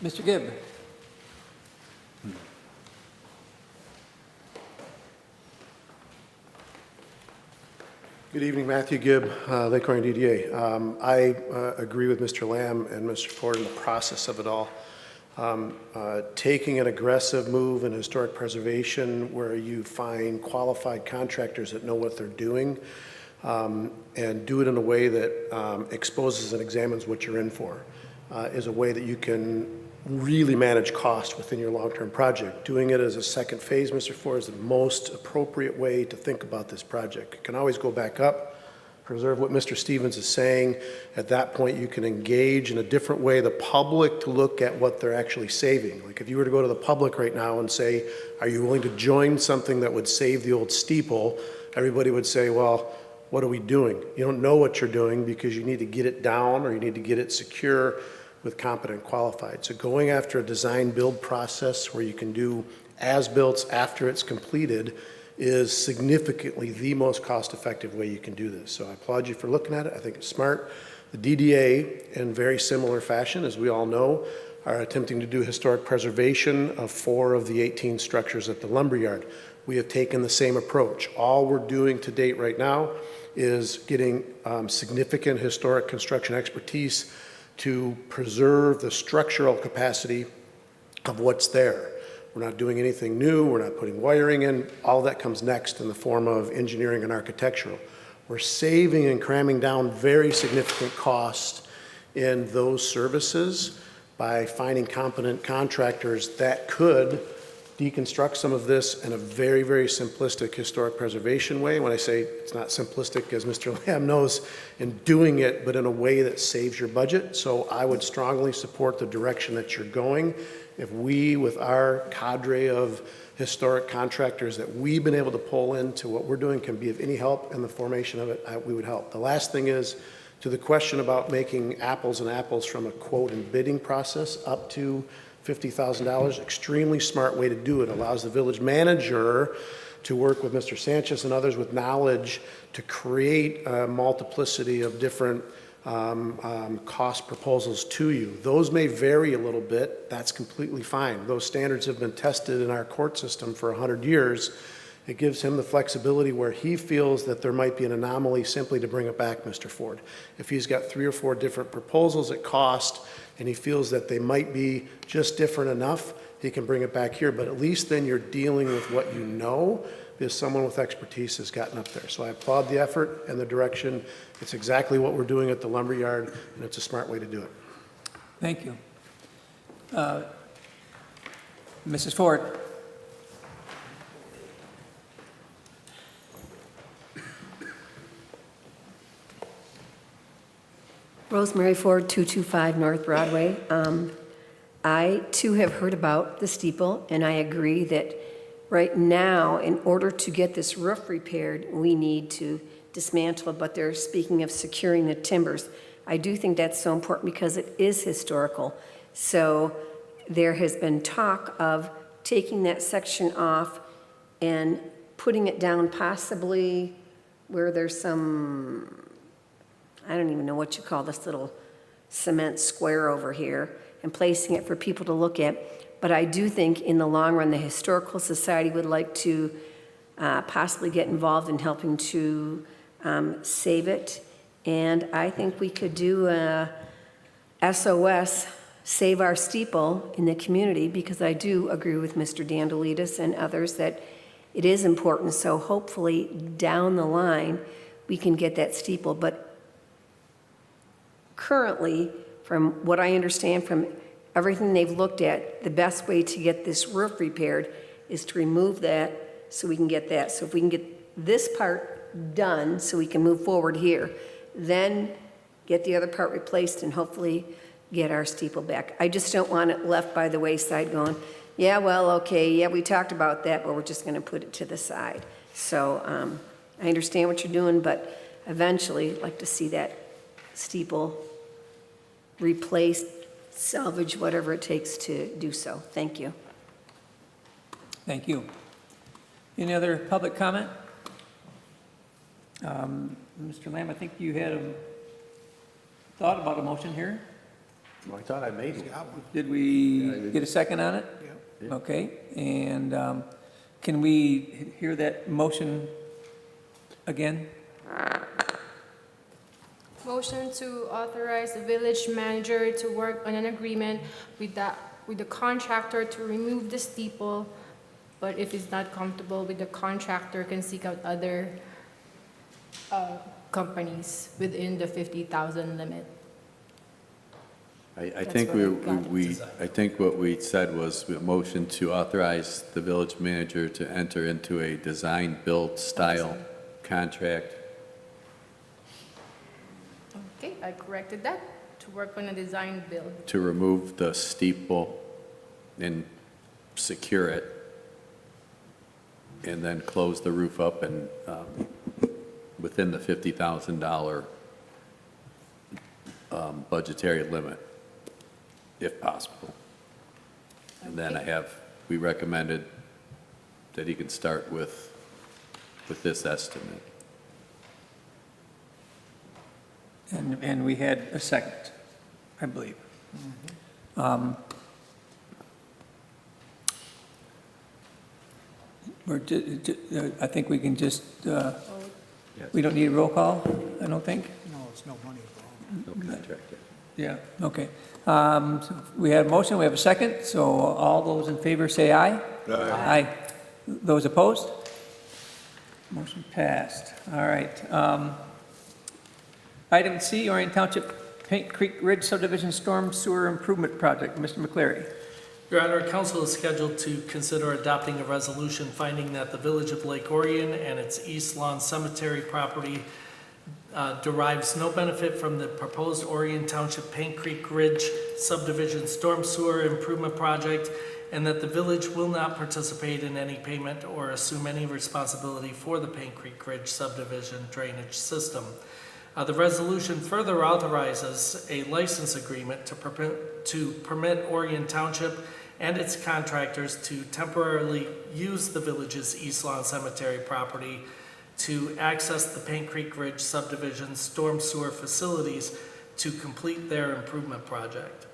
Mr. Gibb? Good evening, Matthew Gibb, Lake Orion DDA. I agree with Mr. Lamb and Mr. Ford in the process of it all. Taking an aggressive move in historic preservation where you find qualified contractors that know what they're doing and do it in a way that exposes and examines what you're in for is a way that you can really manage cost within your long-term project. Doing it as a second phase, Mr. Ford, is the most appropriate way to think about this project. You can always go back up, preserve what Mr. Stevens is saying. At that point, you can engage in a different way the public to look at what they're actually saving. Like if you were to go to the public right now and say, are you willing to join something that would save the old steeple? Everybody would say, well, what are we doing? You don't know what you're doing because you need to get it down or you need to get it secure with competent qualified. So going after a design build process where you can do as-builts after it's completed is significantly the most cost-effective way you can do this. So I applaud you for looking at it. I think it's smart. The DDA, in very similar fashion, as we all know, are attempting to do historic preservation of 4 of the 18 structures at the lumberyard. We have taken the same approach. All we're doing to date right now is getting significant historic construction expertise to preserve the structural capacity of what's there. We're not doing anything new, we're not putting wiring in, all that comes next in the form of engineering and architectural. We're saving and cramming down very significant cost in those services by finding competent contractors that could deconstruct some of this in a very, very simplistic historic preservation way. When I say it's not simplistic, as Mr. Lamb knows, in doing it, but in a way that saves your budget. So I would strongly support the direction that you're going. If we, with our cadre of historic contractors that we've been able to pull into what we're doing, can be of any help in the formation of it, we would help. The last thing is, to the question about making apples and apples from a quote and bidding process up to $50,000, extremely smart way to do it. Allows the village manager to work with Mr. Sanchez and others with knowledge to create a multiplicity of different cost proposals to you. Those may vary a little bit. That's completely fine. Those standards have been tested in our court system for 100 years. It gives him the flexibility where he feels that there might be an anomaly simply to bring it back, Mr. Ford. If he's got 3 or 4 different proposals at cost and he feels that they might be just different enough, he can bring it back here. But at least then you're dealing with what you know, because someone with expertise has gotten up there. So I applaud the effort and the direction. It's exactly what we're doing at the lumberyard, and it's a smart way to do it. Thank you. Mrs. Ford? Rosemary Ford, 225 North Broadway. I too have heard about the steeple, and I agree that right now, in order to get this roof repaired, we need to dismantle it, but they're speaking of securing the timbers. I do think that's so important because it is historical. So there has been talk of taking that section off and putting it down possibly where there's some, I don't even know what you call this little cement square over here, and placing it for people to look at. But I do think in the long run, the Historical Society would like to possibly get involved in helping to save it. And I think we could do a SOS, Save Our Steeple, in the community, because I do agree with Mr. Dandelides and others that it is important. So hopefully down the line, we can get that steeple. But currently, from what I understand from everything they've looked at, the best way to get this roof repaired is to remove that so we can get that. So if we can get this part done so we can move forward here, then get the other part replaced and hopefully get our steeple back. I just don't want it left by the wayside going, yeah, well, okay, yeah, we talked about that, but we're just going to put it to the side. So I understand what you're doing, but eventually I'd like to see that steeple replaced, salvage, whatever it takes to do so. Thank you. Thank you. Any other public comment? Mr. Lamb, I think you had a thought about a motion here. I thought I made one. Did we get a second on it? Yeah. Okay, and can we hear that motion again? Motion to authorize the village manager to work on an agreement with the contractor to remove the steeple, but if he's not comfortable with the contractor, can seek out other companies within the 50,000 limit. I That's think what I think what we said was a motion to authorize the village manager to enter into a design-build style contract. Okay, I corrected that, to work on a design build. To remove the steeple and secure it, and then close the roof up and within the $50,000 budgetary limit, if possible. And then we recommended that he can start with this estimate. And we had a second, I believe. I think we can just, we don't need a roll call, I don't think. No, it's no money involved. No contract yet. Yeah, okay. So we have a motion, we have a second, so all those in favor say aye. Aye. Those opposed? Motion passed. All right. Item C, Orion Township Paint Creek Ridge Subdivision Storm Sewer Improvement Project. Mr. McCleary. Your Honor, council is scheduled to consider adopting a resolution finding that the Village of Lake Orion and its East Lawn Cemetery property derives no benefit from the proposed Orion Township Paint Creek Ridge Subdivision Storm Sewer Improvement Project, and that the village will not participate in any payment or assume any responsibility for the Paint Creek Ridge Subdivision drainage system. The resolution further authorizes a license agreement to permit Orion Township and its contractors to temporarily use the village's East Lawn Cemetery property to access the Paint Creek Ridge Subdivision storm sewer facilities to complete their improvement project.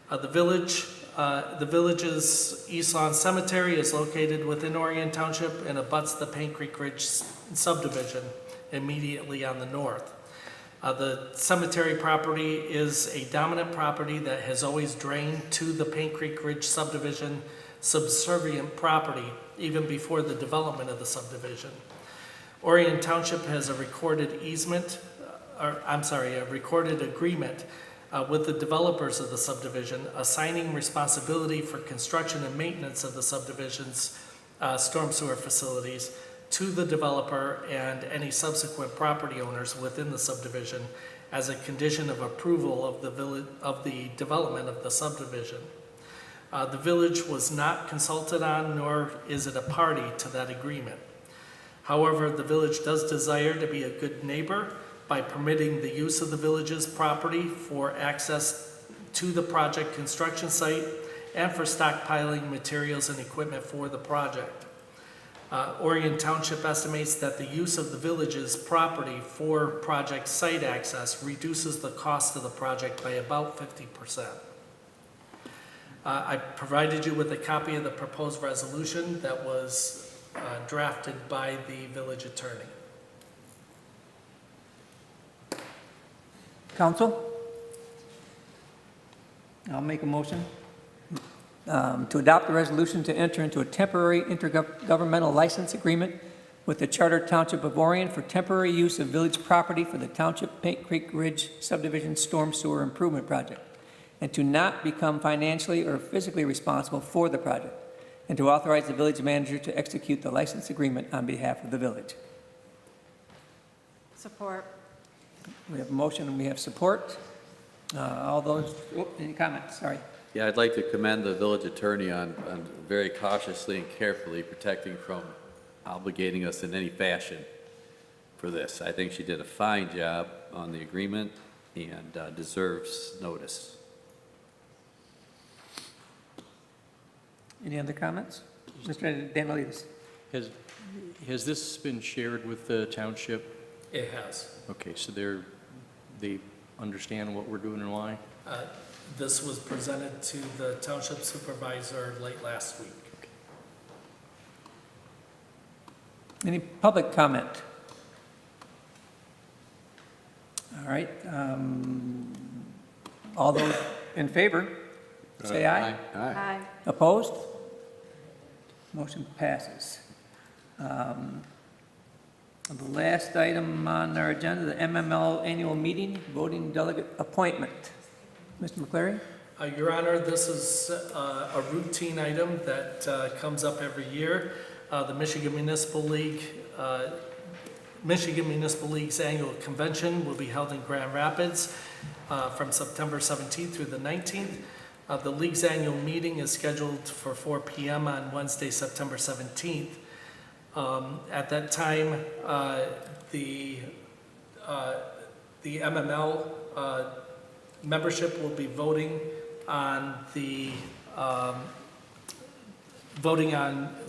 The village's East Lawn Cemetery is located within Orion Township and abuts the Paint Creek Ridge subdivision immediately on the north. The cemetery property is a dominant property that has always drained to the Paint Creek Ridge subdivision subservient property even before the development of the subdivision. Orion Township has a recorded a recorded agreement with the developers of the subdivision, assigning responsibility for construction and maintenance of the subdivision's storm sewer facilities to the developer and any subsequent property owners within the subdivision as a condition of approval of the development of the subdivision. The village was not consulted on, nor is it a party to that agreement. However, the village does desire to be a good neighbor by permitting the use of the village's property for access to the project construction site and for stockpiling materials and equipment for the project. Orion Township estimates that the use of the village's property for project site access reduces the cost of the project by about 50%. I provided you with a copy of the proposed resolution that was drafted by the village attorney. Council? I'll make a motion to adopt a resolution to enter into a temporary intergovernmental license agreement with the Charter Township of Orion for temporary use of village property for the Township Paint Creek Ridge Subdivision Storm Sewer Improvement Project, and to not become financially or physically responsible for the project, and to authorize the village manager to execute the license agreement on behalf of the village. Support. We have a motion and we have support. All those, any comments? Sorry. Yeah, I'd like to commend the village attorney on very cautiously and carefully protecting from obligating us in any fashion for this. I think she did a fine job on the agreement and deserves notice. Any other comments? Mr. Danielides. Has this been shared with the township? It has. Okay, so they understand what we're doing and why? This was presented to the township supervisor late last week. Any public comment? All right. All those in favor, say aye. Aye. Opposed? Motion passes. The last item on our agenda, the MML annual meeting, voting delegate appointment. Mr. McCleary? Your Honor, this is a routine item that comes up every year. The Michigan Municipal League's annual convention will be held in Grand Rapids from September 17th through the 19th. The League's annual meeting is scheduled for 4 p.m. on Wednesday, September 17th. At that time, the MML membership will be voting on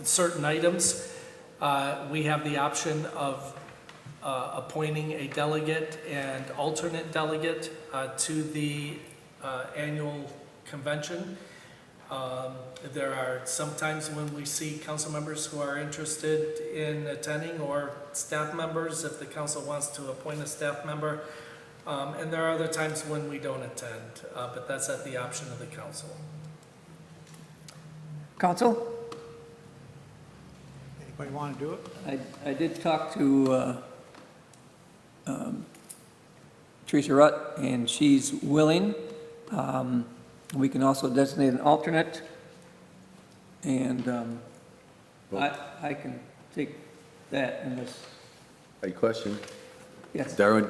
certain items. We have the option of appointing a delegate and alternate delegate to the annual convention. There are some times when we see council members who are interested in attending, or staff members, if the council wants to appoint a staff member. And there are other times when we don't attend, but that's at the option of the council. Council? Anybody want to do it? I did talk to Teresa Rutt, and she's willing. We can also designate an alternate, and I can take that unless, A question? yes. Darwin,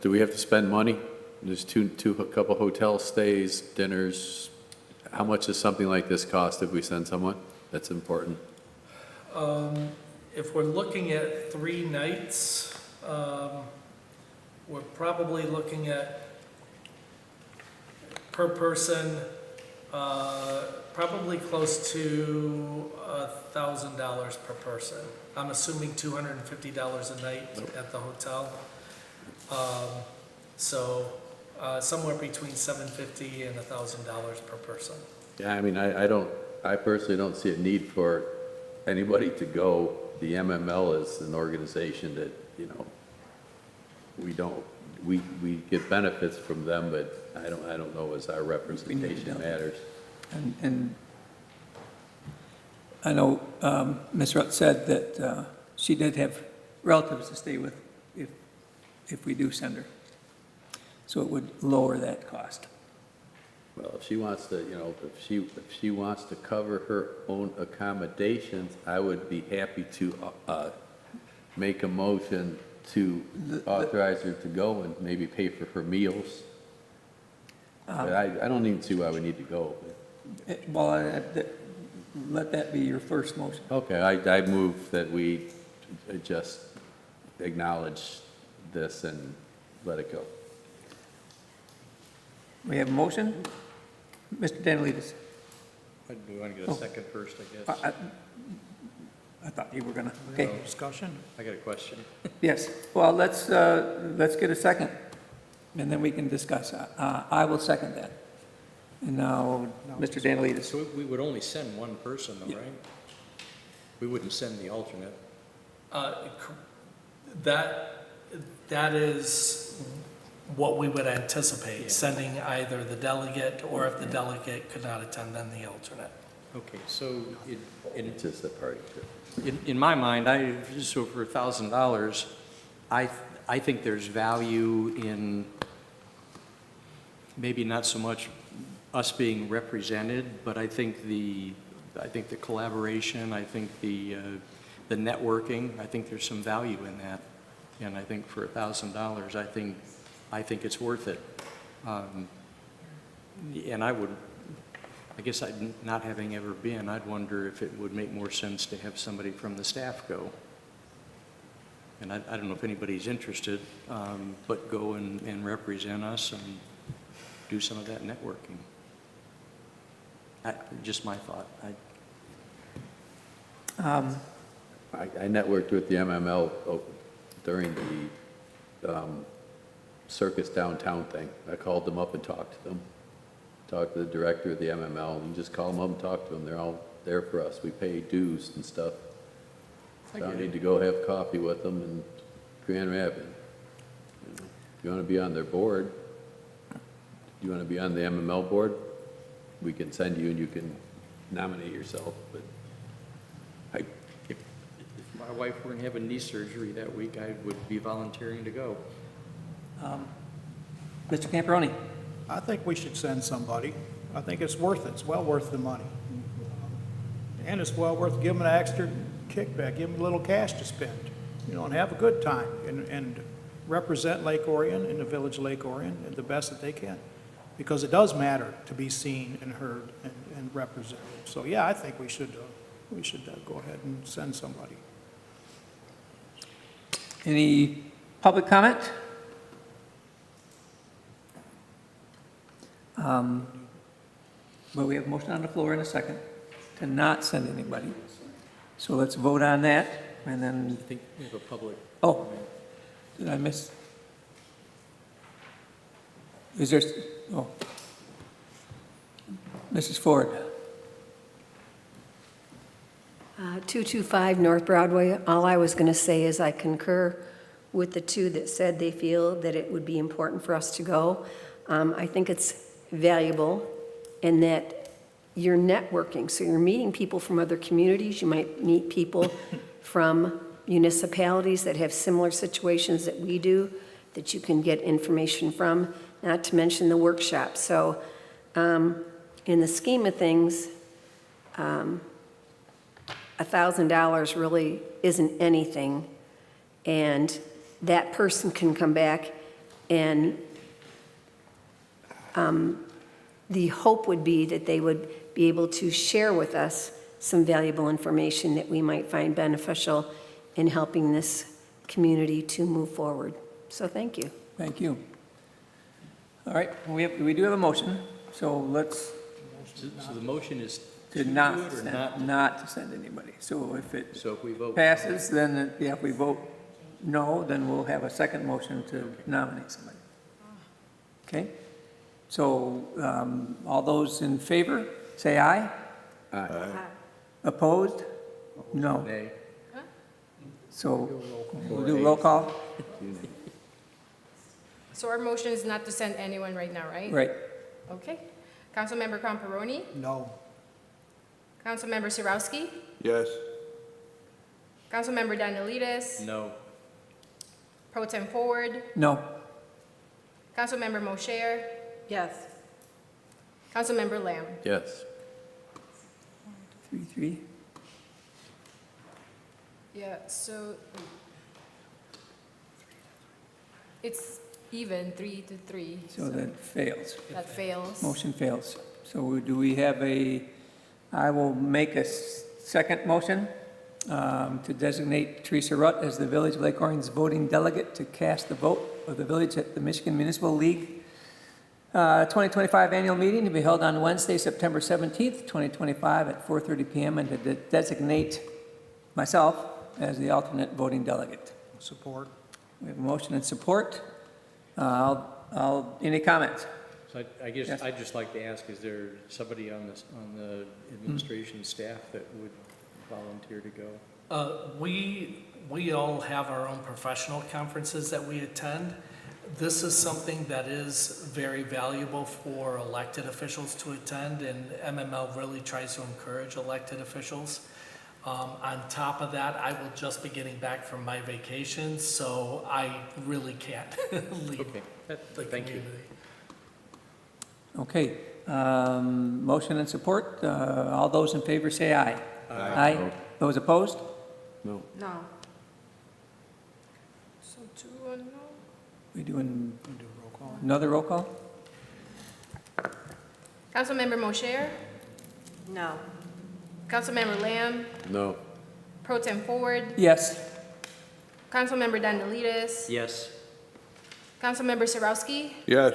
do we have to spend money? There's a couple hotel stays, dinners. How much does something like this cost if we send someone? That's important. If we're looking at 3 nights, we're probably looking at per person, probably close to $1,000 per person. I'm assuming $250 a night at the hotel. So somewhere between $750 and $1,000 per person. Yeah, I mean, I personally don't see a need for anybody to go. The MML is an organization that, you know, we get benefits from them, but I don't know as our representation matters. And I know Ms. Rutt said that she did have relatives to stay with if we do send her. So it would lower that cost. Well, if she wants to, you know, if she wants to cover her own accommodations, I would be happy to make a motion to authorize her to go and maybe pay for her meals. But I don't even see why we need to go. Well, let that be your first motion. Okay, I move that we just acknowledge this and let it go. We have a motion. Mr. Danielides. Do you want to get a second first, I guess? I thought you were gonna, okay. Discussion? I got a question. Yes, well, let's get a second, and then we can discuss. I will second that. And now, Mr. Danielides. So we would only send one person though, right? We wouldn't send the alternate. That is what we would anticipate, sending either the delegate, or if the delegate could not attend, then the alternate. Okay, so It's just a party trip. in my mind, so for $1,000, I think there's value in maybe not so much us being represented, but I think the collaboration, I think the networking, I think there's some value in that. And I think for $1,000, I think it's worth it. And I guess not having ever been, I'd wonder if it would make more sense to have somebody from the staff go. And I don't know if anybody's interested, but go and represent us and do some of that networking. Just my thought. I networked with the MML during the circus downtown thing. I called them up and talked to them. Talked to the director of the MML, and you just call them up and talk to them. They're all there for us. We pay dues and stuff. So I need to go have coffee with them in Grand Rapids. You know, if you want to be on their board, you want to be on the MML board, we can send you and you can nominate yourself, but If my wife were to have a knee surgery that week, I would be volunteering to go. Mr. Camperoni. I think we should send somebody. I think it's worth it. It's well worth the money. And it's well worth giving them an extra kickback, give them a little cash to spend, you know, and have a good time and represent Lake Orion and the village of Lake Orion the best that they can. Because it does matter to be seen and heard and represented. So, yeah, I think we should go ahead and send somebody. Any public comment? Well, we have a motion on the floor in a second to not send anybody. So let's vote on that, and then, I think we have a public. oh, did I miss? Is there, oh. Mrs. Ford. 225 North Broadway, all I was going to say is I concur with the two that said they feel that it would be important for us to go. I think it's valuable in that you're networking, so you're meeting people from other communities. You might meet people from municipalities that have similar situations that we do, that you can get information from, not to mention the workshops. So in the scheme of things, $1,000 really isn't anything, and that person can come back and the hope would be that they would be able to share with us some valuable information that we might find beneficial in helping this community to move forward. So thank you. Thank you. All right, we do have a motion, so let's So the motion is to do not it or send, not? not to send anybody. So if it So if we vote. passes, then, yeah, if we vote no, then we'll have a second motion to nominate somebody. Okay? So all those in favor, say aye. Aye. Opposed? No. Nay. So we'll do roll call? So our motion is not to send anyone right now, right? Right. Okay. Councilmember Comparoni? No. Councilmember Sirowski? Yes. Councilmember Danielides? No. Pro Tem Forward? No. Councilmember Mosher? Yes. Councilmember Lamb? Yes. 3-3. Yeah, so it's even 3-3. So that fails. That fails. Motion fails. So do we have I will make a second motion to designate Teresa Rutt as the Village of Lake Orion's voting delegate to cast the vote of the village at the Michigan Municipal League 2025 annual meeting to be held on Wednesday, September 17th, 2025 at 4:30 p.m. and to designate myself as the alternate voting delegate. Support. We have a motion and support. Any comments? So I guess Yes. I'd just like to ask, is there somebody on the administration staff that would volunteer to go? We all have our own professional conferences that we attend. This is something that is very valuable for elected officials to attend, and MML really tries to encourage elected officials. On top of that, I will just be getting back from my vacation, so I really can't leave Okay. the Thank you. community. Okay, motion and support. All those in favor say aye. Aye. Those opposed? No. No. So 2-1 no. We doing Do roll call. another roll call? Councilmember Mosher? No. Councilmember Lamb? No. Pro Tem Forward? Yes. Councilmember Danielides? Yes. Councilmember Sirowski? Yes.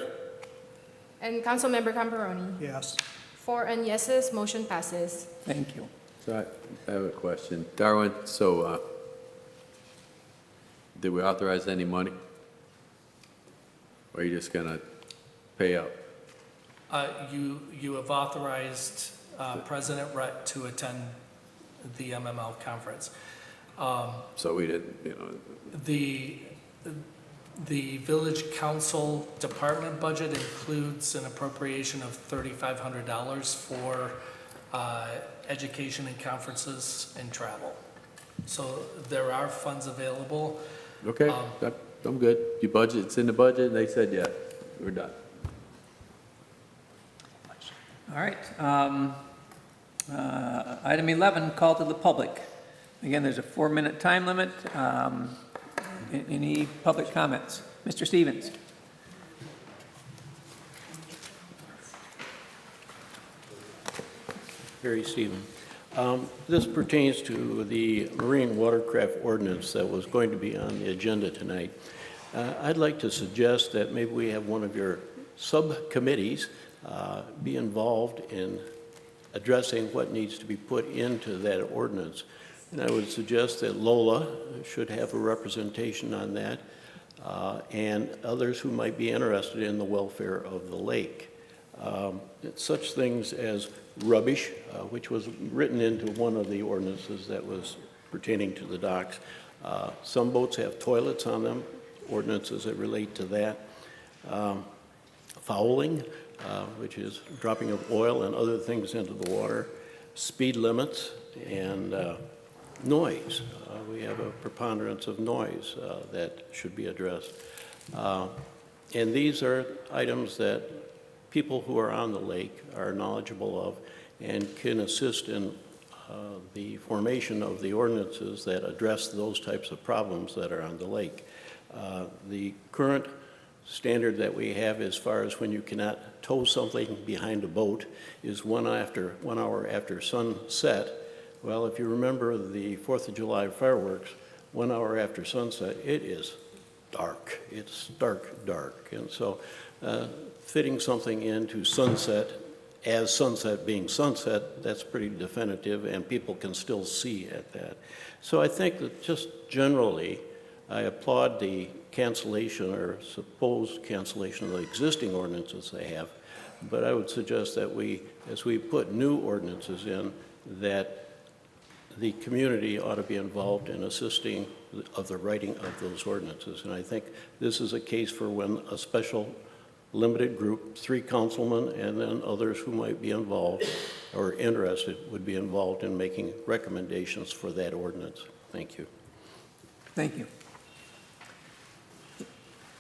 And Councilmember Comparoni? Yes. 4 and yeses, motion passes. Thank you. So I have a question. Darwin, so did we authorize any money? Or are you just gonna pay up? You have authorized President Rett to attend the MML conference. So we didn't, The village council department budget includes an appropriation of $3,500 for education and conferences and travel. So there are funds available. Okay, I'm good. You budget, it's in the budget, and they said, yeah, we're done. All right. Item 11, call to the public. Again, there's a 4-minute time limit. Any public comments? Mr. Stevens? Harry Stephen. This pertains to the marine watercraft ordinance that was going to be on the agenda tonight. I'd like to suggest that maybe we have one of your subcommittees be involved in addressing what needs to be put into that ordinance. And I would suggest that Lola should have a representation on that, and others who might be interested in the welfare of the lake. Such things as rubbish, which was written into one of the ordinances that was pertaining to the docks, Some boats have toilets on them, ordinances that relate to that. Fouling, which is dropping of oil and other things into the water, speed limits, and noise. We have a preponderance of noise that should be addressed. And these are items that people who are on the lake are knowledgeable of and can assist in the formation of the ordinances that address those types of problems that are on the lake. The current standard that we have as far as when you cannot tow something behind a boat is 1 hour after sunset. Well, if you remember the 4th of July fireworks, 1 hour after sunset, it is dark. It's dark. And so fitting something into sunset, as sunset being sunset, that's pretty definitive, and people can still see at that. So I think that just generally, I applaud the cancellation or supposed cancellation of the existing ordinances they have, but I would suggest that as we put new ordinances in, that the community ought to be involved in assisting of the writing of those ordinances. And I think this is a case for when a special limited group, 3 councilmen and then others who might be involved or interested would be involved in making recommendations for that ordinance. Thank you. Thank you.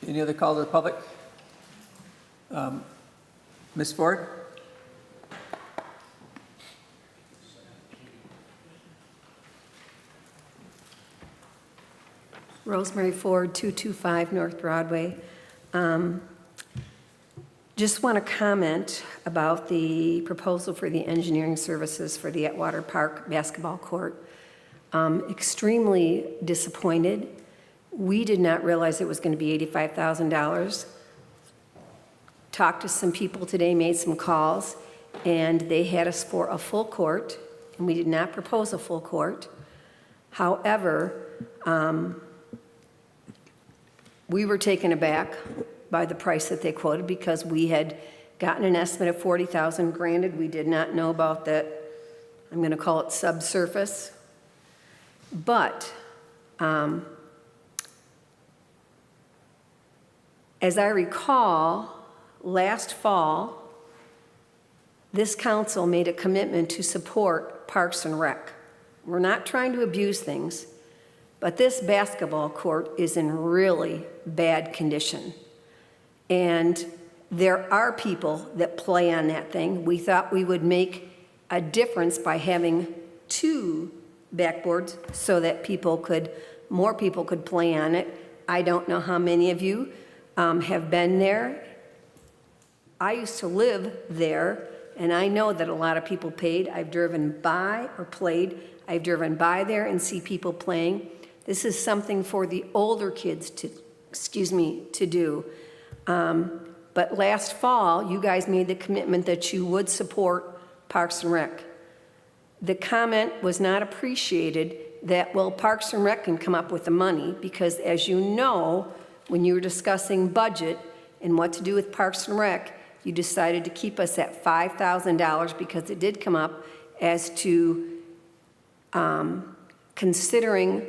Any other call to the public? Ms. Ford? Rosemary Ford, 225 North Broadway. Just want to comment about the proposal for the engineering services for the Atwater Park basketball court. Extremely disappointed. We did not realize it was going to be $85,000. Talked to some people today, made some calls, and they had us for a full court, and we did not propose a full court. However, we were taken aback by the price that they quoted because we had gotten an estimate of $40,000. Granted, we did not know about that, I'm going to call it subsurface. But as I recall, last fall, this council made a commitment to support Parks and Rec. We're not trying to abuse things, but this basketball court is in really bad condition. And there are people that play on that thing. We thought we would make a difference by having 2 backboards so that more people could play on it. I don't know how many of you have been there. I used to live there, and I know that a lot of people paid. I've driven by or played. I've driven by there and see people playing. This is something for the older kids to do. But last fall, you guys made the commitment that you would support Parks and Rec. The comment was not appreciated that, well, Parks and Rec can come up with the money because, as you know, when you were discussing budget and what to do with Parks and Rec, you decided to keep us at $5,000 because it did come up as to considering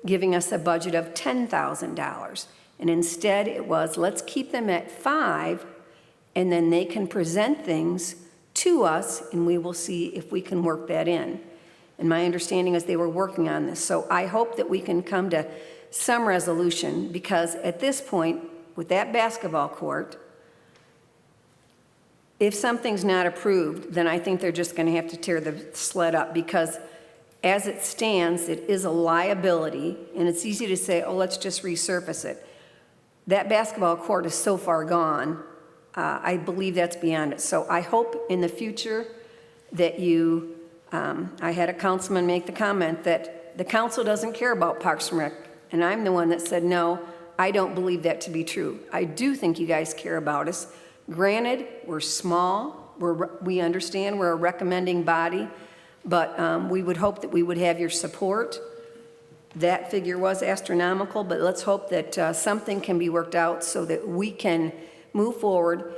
giving us a budget of $10,000. And instead it was, let's keep them at 5, and then they can present things to us, and we will see if we can work that in. And my understanding is they were working on this. So I hope that we can come to some resolution, because at this point, with that basketball court, if something's not approved, then I think they're just going to have to tear the sled up, because as it stands, it is a liability, and it's easy to say, oh, let's just resurface it. That basketball court is so far gone, I believe that's beyond it. So I hope in the future that I had a councilman make the comment that the council doesn't care about Parks and Rec, and I'm the one that said, no, I don't believe that to be true. I do think you guys care about us. Granted, we're small, we understand we're a recommending body, but we would hope that we would have your support. That figure was astronomical, but let's hope that something can be worked out so that we can move forward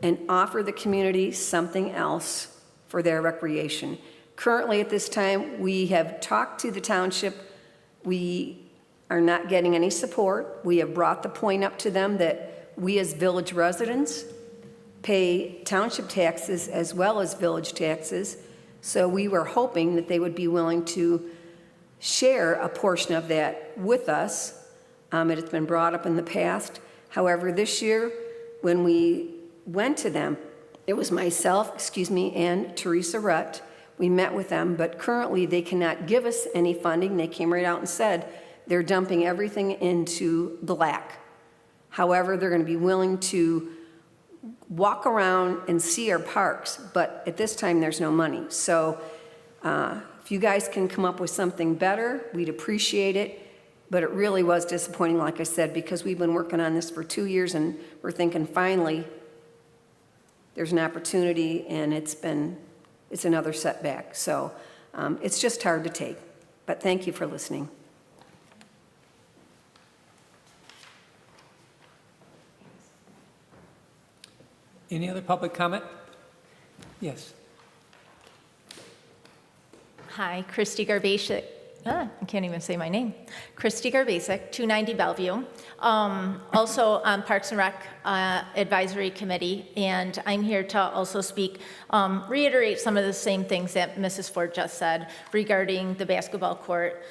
and offer the community something else for their recreation. Currently, at this time, we have talked to the township. We are not getting any support. We have brought the point up to them that we as village residents pay township taxes as well as village taxes. So we were hoping that they would be willing to share a portion of that with us. It has been brought up in the past. However, this year, when we went to them, it was myself, and Teresa Rutt. We met with them, but currently they cannot give us any funding. They came right out and said they're dumping everything into black. However, they're going to be willing to walk around and see our parks, but at this time, there's no money. So if you guys can come up with something better, we'd appreciate it. But it really was disappointing, like I said, because we've been working on this for 2 years, and we're thinking finally there's an opportunity, and it's another setback. So it's just hard to take. But thank you for listening. Any other public comment? Yes. Hi, Christy Garbasic. I can't even say my name. Christy Garbasic, 290 Bellevue. Also on Parks and Rec Advisory Committee, and I'm here to also speak, reiterate some of the same things that Mrs. Ford just said regarding the basketball court.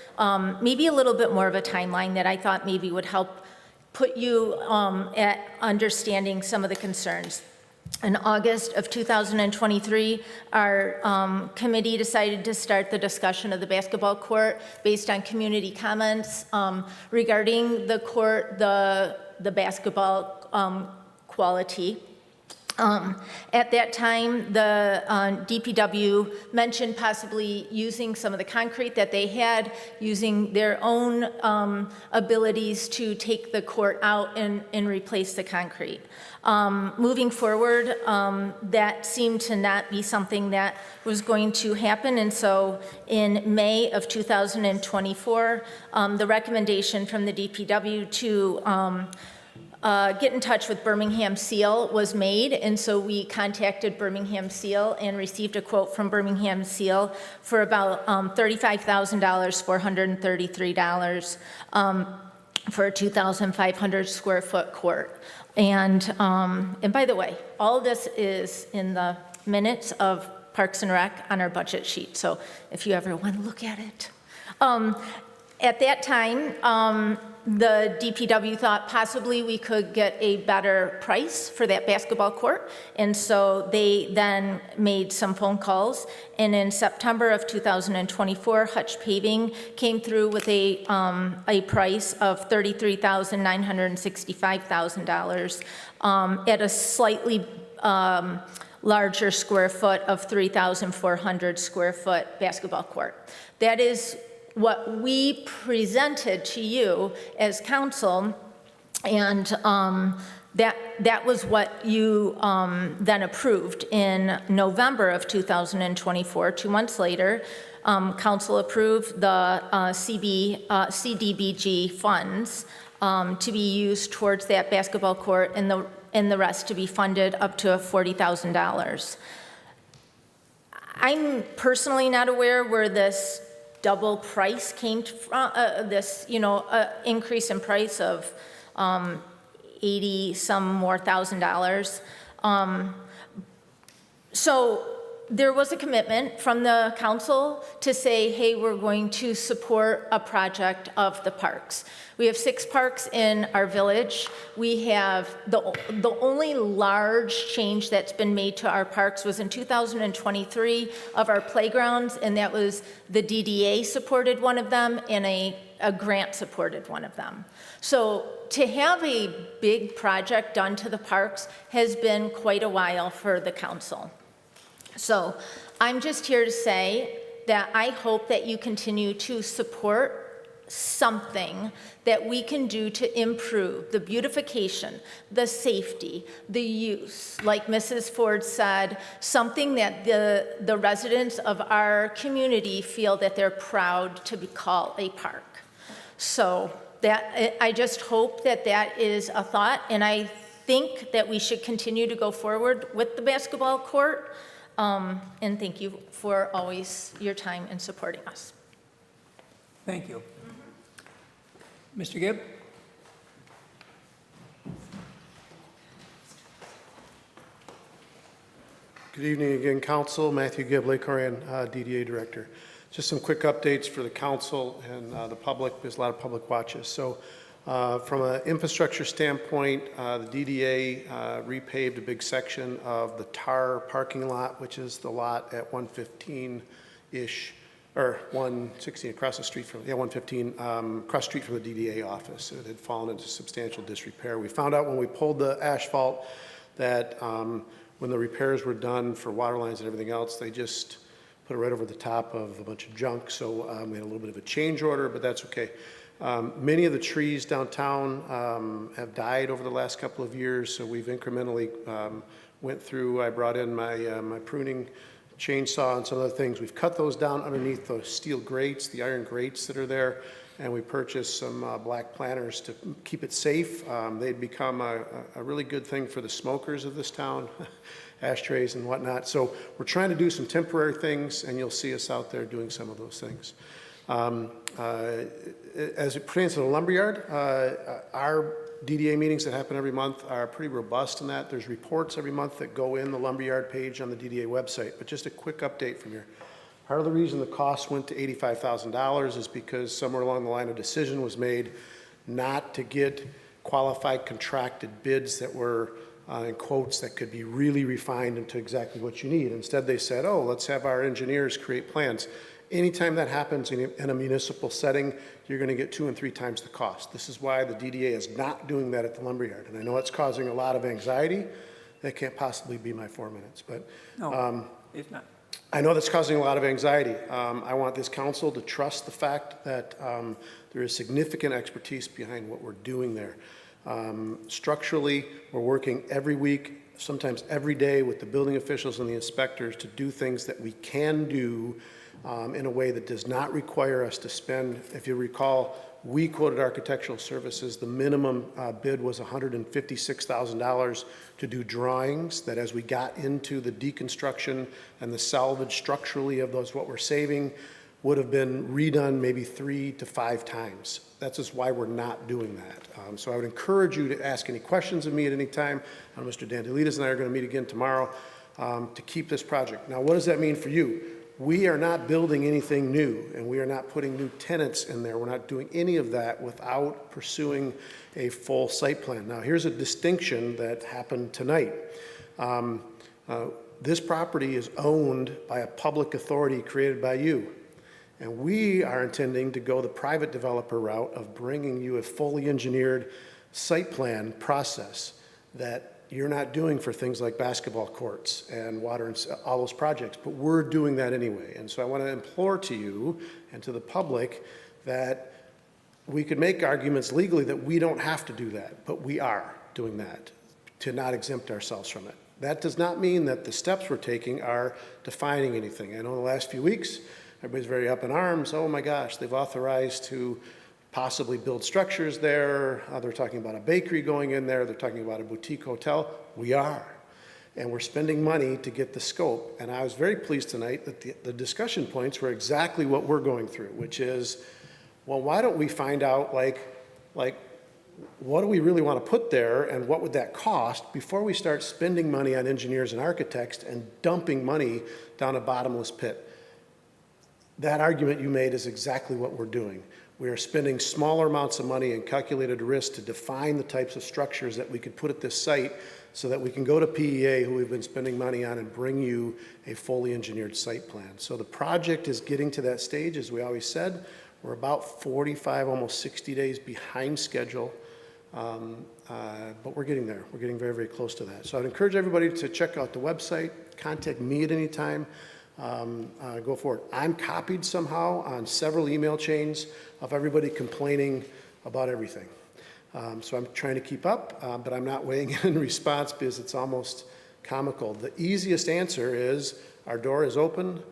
Maybe a little bit more of a timeline that I thought maybe would help put you at understanding some of the concerns. In August of 2023, our committee decided to start the discussion of the basketball court based on community comments regarding the court, the basketball quality. At that time, the DPW mentioned possibly using some of the concrete that they had, using their own abilities to take the court out and replace the concrete. Moving forward, that seemed to not be something that was going to happen, and so in May of 2024, the recommendation from the DPW to get in touch with Birmingham Seal was made, and so we contacted Birmingham Seal and received a quote from Birmingham Seal for about $35,000, $433 for a 2,500 square foot court. And by the way, all of this is in the minutes of Parks and Rec on our budget sheet, so if you ever want to look at it. At that time, the DPW thought possibly we could get a better price for that basketball court, and so they then made some phone calls, and in September of 2024, Hutch Paving came through with a price of $33,965,000 at a slightly larger square foot of 3,400 square foot basketball court. That is what we presented to you as council, and that was what you then approved in November of 2024. 2 months later, council approved the CDBG funds to be used towards that basketball court, and the rest to be funded up to $40,000. I'm personally not aware where this double price came from, this, increase in price of 80 some more $1,000. So there was a commitment from the council to say, hey, we're going to support a project of the parks. We have 6 parks in our village. We have the only large change that's been made to our parks was in 2023 of our playgrounds, and that was the DDA supported one of them, and a grant supported one of them. So to have a big project done to the parks has been quite a while for the council. So I'm just here to say that I hope that you continue to support something that we can do to improve the beautification, the safety, the use. Like Mrs. Ford said, something that the residents of our community feel that they're proud to be called a park. So that I just hope that that is a thought, and I think that we should continue to go forward with the basketball court. And thank you for always your time in supporting us. Thank you. Mr. Gibb? Good evening again, Council. Matthew Gibb, Lake Orion DDA Director. Just some quick updates for the Council and the public. There's a lot of public watches. So from an infrastructure standpoint, the DDA repaved a big section of the TAR parking lot, which is the lot at 115-ish, or 116 across the street from, 115, across the street from the DDA office. It had fallen into substantial disrepair. We found out when we pulled the asphalt that when the repairs were done for water lines and everything else, they just put it right over the top of a bunch of junk. So we had a little bit of a change order, but that's okay. Many of the trees downtown have died over the last couple of years, so we've incrementally went through. I brought in my my pruning chainsaw and some other things. We've cut those down underneath those steel grates, the iron grates that are there, and we purchased some black planters to keep it safe. They'd become a really good thing for the smokers of this town, ashtrays and whatnot. So we're trying to do some temporary things, and you'll see us out there doing some of those things. As it pertains to the lumberyard, our DDA meetings that happen every month are pretty robust in that. There's reports every month that go in the lumberyard page on the DDA website. But just a quick update from here. Part of the reason the cost went to $85,000 is because somewhere along the line a decision was made not to get qualified contracted bids that were in quotes that could be really refined into exactly what you need. Instead, they said, oh, let's have our engineers create plans. Anytime that happens in a municipal setting, you're going to get 2 and 3 times the cost. This is why the DDA is not doing that at the lumberyard. And I know it's causing a lot of anxiety. That can't possibly be my 4 minutes. But No, it's not. I know that's causing a lot of anxiety. I want this council to trust the fact that there is significant expertise behind what we're doing there. Structurally, we're working every week, sometimes every day, with the building officials and the inspectors to do things that we can do in a way that does not require us to spend. If you recall, we quoted architectural services. The minimum bid was $156,000 to do drawings, that as we got into the deconstruction and the salvage structurally of those, what we're saving, would have been redone maybe 3 to 5 times. That's just why we're not doing that. So I would encourage you to ask any questions of me at any time. Mr. Dandelides and I are going to meet again tomorrow to keep this project. Now, what does that mean for you? We are not building anything new, and we are not putting new tenants in there. We're not doing any of that without pursuing a full site plan. Now, here's a distinction that happened tonight. This property is owned by a public authority created by you, and we are intending to go the private developer route of bringing you a fully engineered site plan process that you're not doing for things like basketball courts and water and all those projects, but we're doing that anyway. And so I want to implore to you and to the public that we could make arguments legally that we don't have to do that, but we are doing that to not exempt ourselves from it. That does not mean that the steps we're taking are defining anything. I know in the last few weeks, everybody's very up in arms. Oh my gosh, they've authorized to possibly build structures there. They're talking about a bakery going in there. They're talking about a boutique hotel. We are. And we're spending money to get the scope. And I was very pleased tonight that the discussion points were exactly what we're going through, which is, well, why don't we find out, like what do we really want to put there and what would that cost before we start spending money on engineers and architects and dumping money down a bottomless pit. That argument you made is exactly what we're doing. We are spending smaller amounts of money and calculated risk to define the types of structures that we could put at this site so that we can go to PEA, who we've been spending money on, and bring you a fully engineered site plan. So the project is getting to that stage, as we always said. We're about 45, almost 60 days behind schedule, but we're getting there. We're getting very, very close to that. So I'd encourage everybody to check out the website, contact me at any time. Go forward. I'm copied somehow on several email chains of everybody complaining about everything. So I'm trying to keep up, but I'm not weighing in response because it's almost comical. The easiest answer is our door is open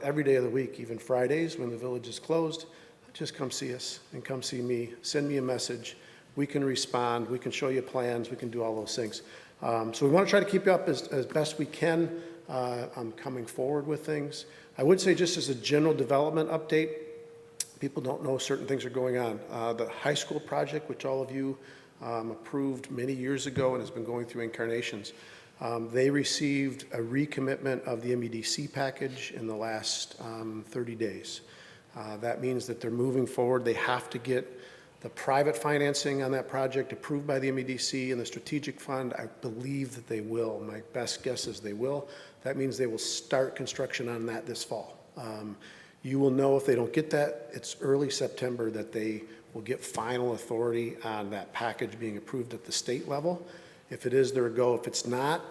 every day of the week, even Fridays when the village is closed. Just come see us and come see me. Send me a message. We can respond. We can show you plans. We can do all those things. So we want to try to keep you up as best we can. I'm coming forward with things. I would say, just as a general development update, People don't know certain things are going on. The high school project, which all of you approved many years ago and has been going through incarnations, they received a recommitment of the MEDC package in the last 30 days. That means that they're moving forward. They have to get the private financing on that project approved by the MEDC and the strategic fund. I believe that they will. My best guess is they will. That means they will start construction on that this fall. You will know if they don't get that, it's early September that they will get final authority on that package being approved at the state level. If it is, they're a go. If it's not,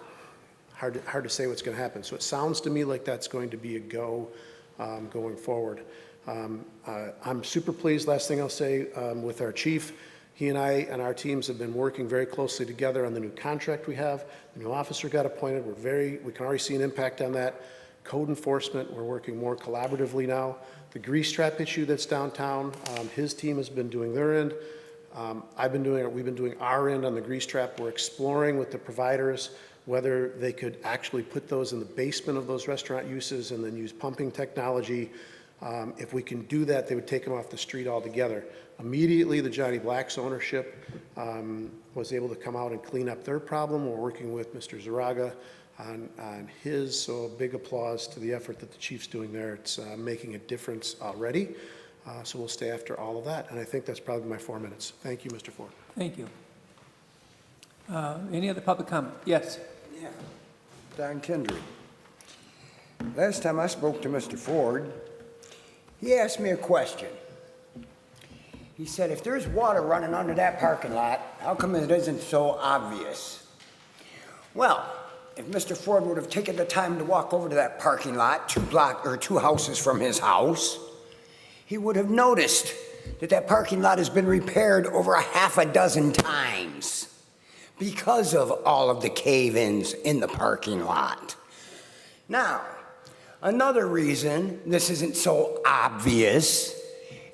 hard to say what's going to happen. So it sounds to me like that's going to be a go going forward. I'm super pleased, last thing I'll say, with our chief. He and I and our teams have been working very closely together on the new contract we have. The new officer got appointed. We can already see an impact on that. Code enforcement, we're working more collaboratively now. The grease trap issue that's downtown, his team has been doing their end. We've been doing our end on the grease trap. We're exploring with the providers whether they could actually put those in the basement of those restaurant uses and then use pumping technology. If we can do that, they would take them off the street altogether. Immediately, the Johnny Black's ownership was able to come out and clean up their problem. We're working with Mr. Zaraga on his, so a big applause to the effort that the chief's doing there. It's making a difference already, so we'll stay after all of that, and I think that's probably my 4 minutes. Thank you, Mr. Ford. Thank you. Any other public comment? Yes. Yeah, Don Kendry. Last time I spoke to Mr. Ford, he asked me a question. He said, if there's water running under that parking lot, how come it isn't so obvious? Well, if Mr. Ford would have taken the time to walk over to that parking lot, 2 houses from his house, he would have noticed that that parking lot has been repaired over a half a dozen times because of all of the cave-ins in the parking lot. Now, another reason this isn't so obvious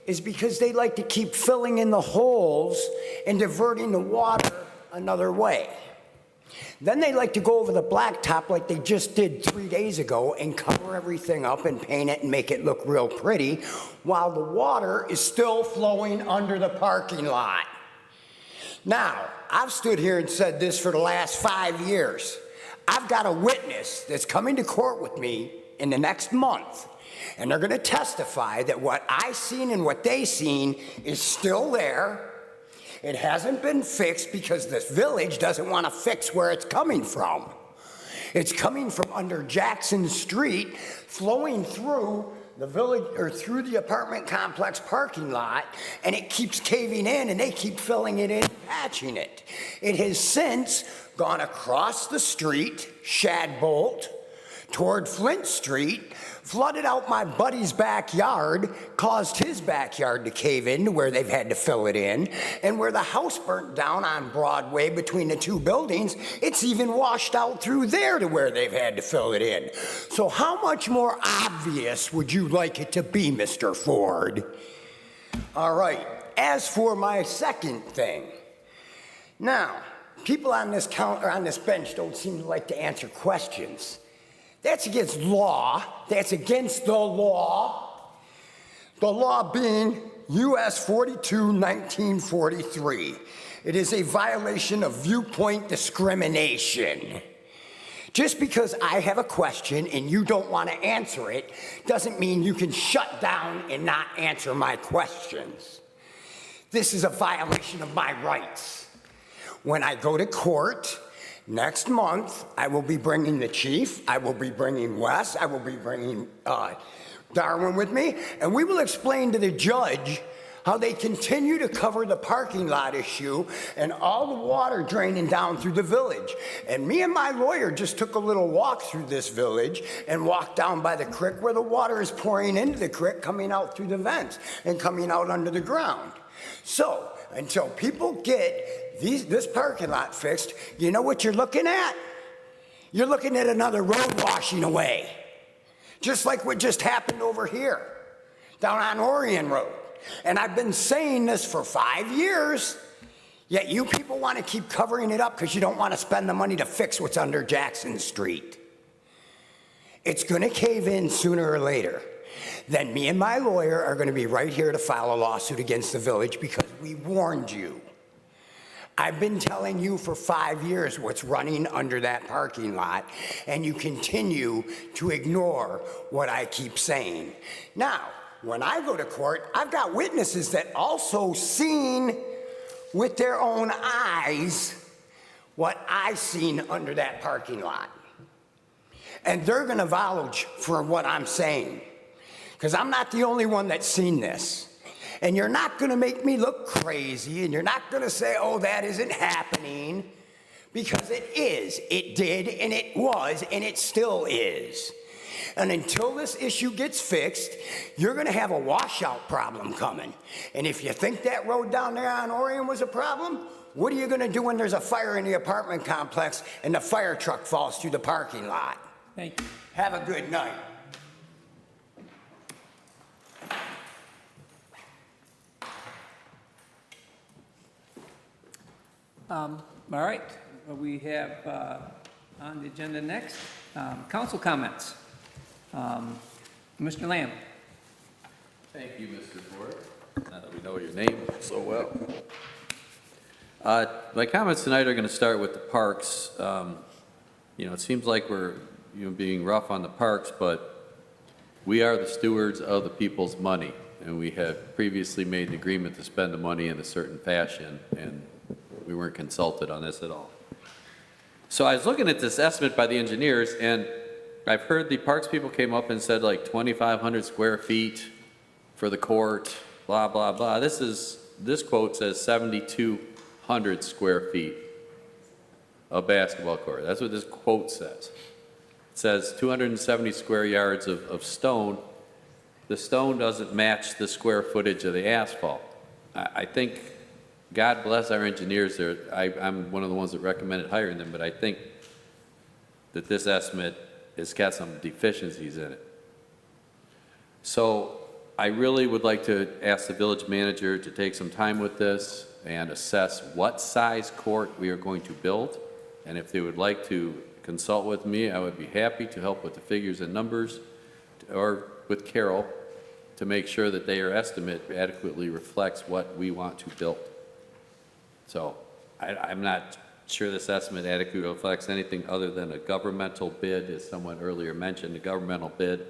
is because they like to keep filling in the holes and diverting the water another way. Then they like to go over the blacktop like they just did 3 days ago and cover everything up and paint it and make it look real pretty while the water is still flowing under the parking lot. Now, I've stood here and said this for the last 5 years. I've got a witness that's coming to court with me in the next month, and they're going to testify that what I seen and what they seen is still there. It hasn't been fixed because this village doesn't want to fix where it's coming from. It's coming from under Jackson Street, flowing through the village or through the apartment complex parking lot, and it keeps caving in and they keep filling it in, patching it. It has since gone across the street, Shadbolt, toward Flint Street, flooded out my buddy's backyard, caused his backyard to cave in to where they've had to fill it in, and where the house burnt down on Broadway between the 2 buildings, it's even washed out through there to where they've had to fill it in. So how much more obvious would you like it to be, Mr. Ford? All right, as for my second thing, now, people on this bench don't seem to like to answer questions. That's against law. That's against the law. The law being U.S. 42, 1943. It is a violation of viewpoint discrimination. Just because I have a question and you don't want to answer it doesn't mean you can shut down and not answer my questions. This is a violation of my rights. When I go to court next month, I will be bringing the chief, I will be bringing Wes, I will be bringing Darwin with me, and we will explain to the judge how they continue to cover the parking lot issue and all the water draining down through the village. And me and my lawyer just took a little walk through this village and walked down by the creek where the water is pouring into the creek, coming out through the vents and coming out under the ground. So, until people get this parking lot fixed, you know what you're looking at? You're looking at another road washing away. Just like what just happened over here, down on Orion Road. And I've been saying this for 5 years, yet you people want to keep covering it up because you don't want to spend the money to fix what's under Jackson Street. It's going to cave in sooner or later. then me and my lawyer are going to be right here to file a lawsuit against the village because we warned you. I've been telling you for 5 years what's running under that parking lot, and you continue to ignore what I keep saying. Now, when I go to court, I've got witnesses that also seen with their own eyes what I seen under that parking lot. And they're going to vouch for what I'm saying, because I'm not the only one that's seen this. And you're not going to make me look crazy, and you're not going to say, oh, that isn't happening, because it is. It did, and it was, and it still is. And until this issue gets fixed, you're going to have a washout problem coming. And if you think that road down there on Orion was a problem, what are you going to do when there's a fire in the apartment complex and the fire truck falls through the parking lot? Thank you. Have a good night. All right, well, we have on the agenda next, council comments. Mr. Lamb. Thank you, Mr. Ford, now that we know your name so well. My comments tonight are going to start with the parks. It seems like we're being rough on the parks, but we are the stewards of the people's money, and we had previously made an agreement to spend the money in a certain fashion, and we weren't consulted on this at all. So I was looking at this estimate by the engineers, and I've heard the parks people came up and said like 2,500 square feet for the court, blah, blah, blah. This quote says 7,200 square feet of basketball court. That's what this quote says. It says 270 square yards of stone. The stone doesn't match the square footage of the asphalt. I think, God bless our engineers there. I'm one of the ones that recommended hiring them, but I think that this estimate has got some deficiencies in it. So I really would like to ask the village manager to take some time with this and assess what size court we are going to build. And if they would like to consult with me, I would be happy to help with the figures and numbers, or with Carol, to make sure that their estimate adequately reflects what we want to build. So I'm not sure this estimate adequately reflects anything other than a governmental bid, as someone earlier mentioned, a governmental bid.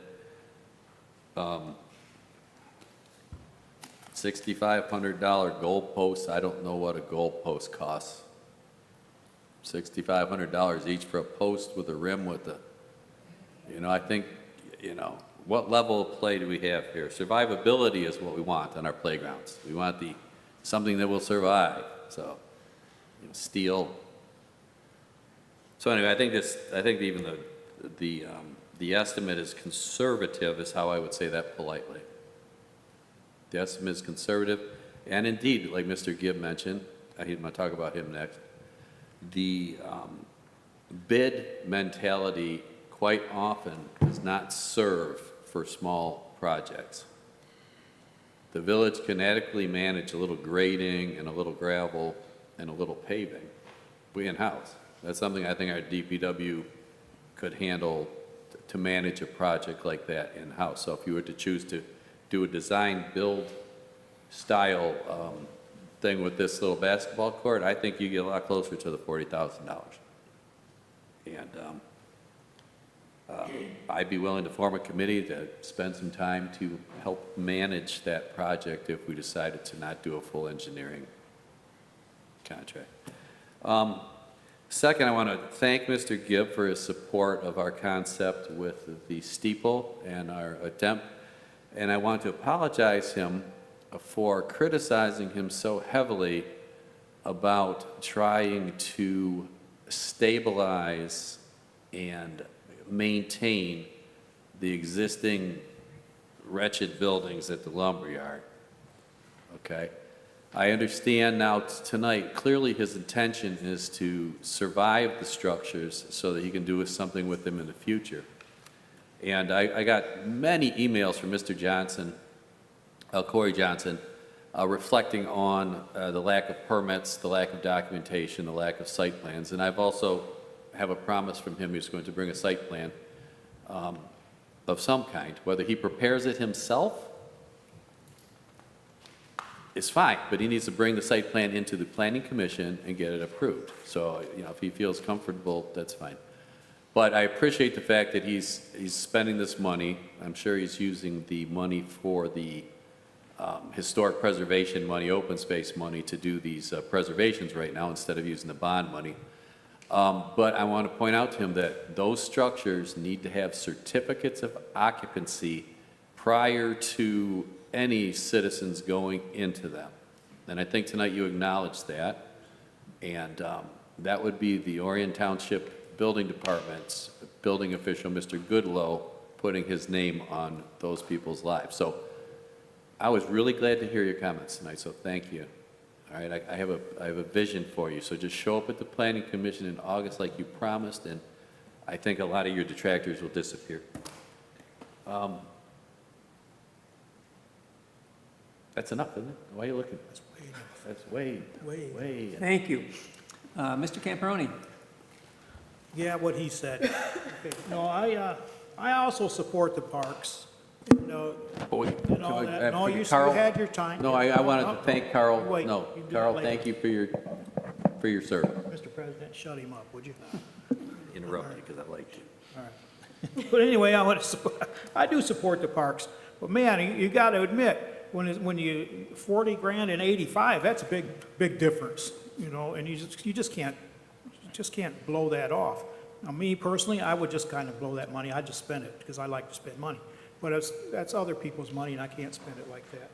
$6,500 goal post. I don't know what a goal post costs. $6,500 each for a post with a rim with a, I think, what level of play do we have here? Survivability is what we want on our playgrounds. We want something that will survive. So, steel. So anyway, I think even the estimate is conservative, is how I would say that politely. The estimate is conservative, and indeed, like Mr. Gibb mentioned, I'm going to talk about him next, the bid mentality quite often does not serve for small projects. The village can adequately manage a little grading and a little gravel and a little paving. We in-house. That's something I think our DPW could handle to manage a project like that in-house. So if you were to choose to do a design build style thing with this little basketball court, I think you get a lot closer to the $40,000. And I'd be willing to form a committee to spend some time to help manage that project if we decided to not do a full engineering contract. Second, I want to thank Mr. Gibb for his support of our concept with the steeple and our attempt. And I want to apologize him for criticizing him so heavily about trying to stabilize and maintain the existing wretched buildings at the lumberyard. Okay? I understand now tonight, clearly his intention is to survive the structures so that he can do something with them in the future. And I got many emails from Mr. Johnson, Corey Johnson, reflecting on the lack of permits, the lack of documentation, the lack of site plans. And I've also have a promise from him he's going to bring a site plan of some kind. Whether he prepares it himself is fine, but he needs to bring the site plan into the planning commission and get it approved. So, if he feels comfortable, that's fine. But I appreciate the fact that he's spending this money. I'm sure he's using the money for the historic preservation money, open space money, to do these preservations right now instead of using the bond money. But I want to point out to him that those structures need to have certificates of occupancy prior to any citizens going into them. And I think tonight you acknowledged that. And that would be the Orion Township Building Department's building official, Mr. Goodlow, putting his name on those people's lives. So I was really glad to hear your comments tonight, so thank you. All right, I have a vision for you, so just show up at the Planning Commission in August like you promised, and I think a lot of your detractors will disappear. That's enough, isn't it? Why are you looking? That's way enough. Thank you. Mr. Camperoni? Yeah, what he said. Okay. No, I also support the parks. No, you had your time. No, I wanted to thank Carl. Wait, No, you do it Carl, later. thank you for your service. Mr. President, shut him up, would you? Interrupt you because I liked you. All right. But anyway, I do support the parks. But man, you got to admit, when you 40 grand and 85, that's a big difference, and you just can't blow that off. Now, me personally, I would just kind of blow that money. I'd just spend it because I like to spend money. But that's other people's money, and I can't spend it like that.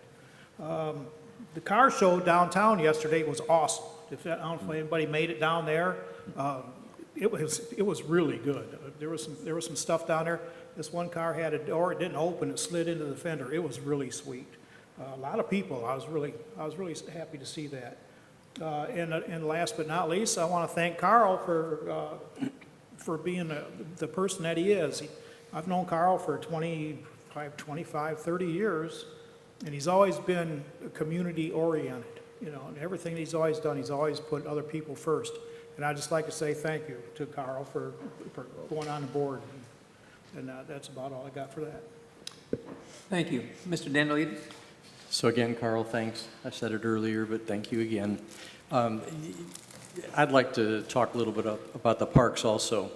The car show downtown yesterday was awesome. I don't know if anybody made it down there. It was really good. There was some stuff down there. This one car had a door; it didn't open; it slid into the fender. It was really sweet. A lot of people. I was really happy to see that. And last but not least, I want to thank Carl for being the person that he is. I've known Carl for 25, 30 years, and he's always been community oriented, and everything he's always done, he's always put other people first. And I'd just like to say thank you to Carl for going on the board. And that's about all I got for that. Thank you. Mr. Dandelides? So again, Carl, thanks. I said it earlier, but thank you again. I'd like to talk a little bit about the parks also.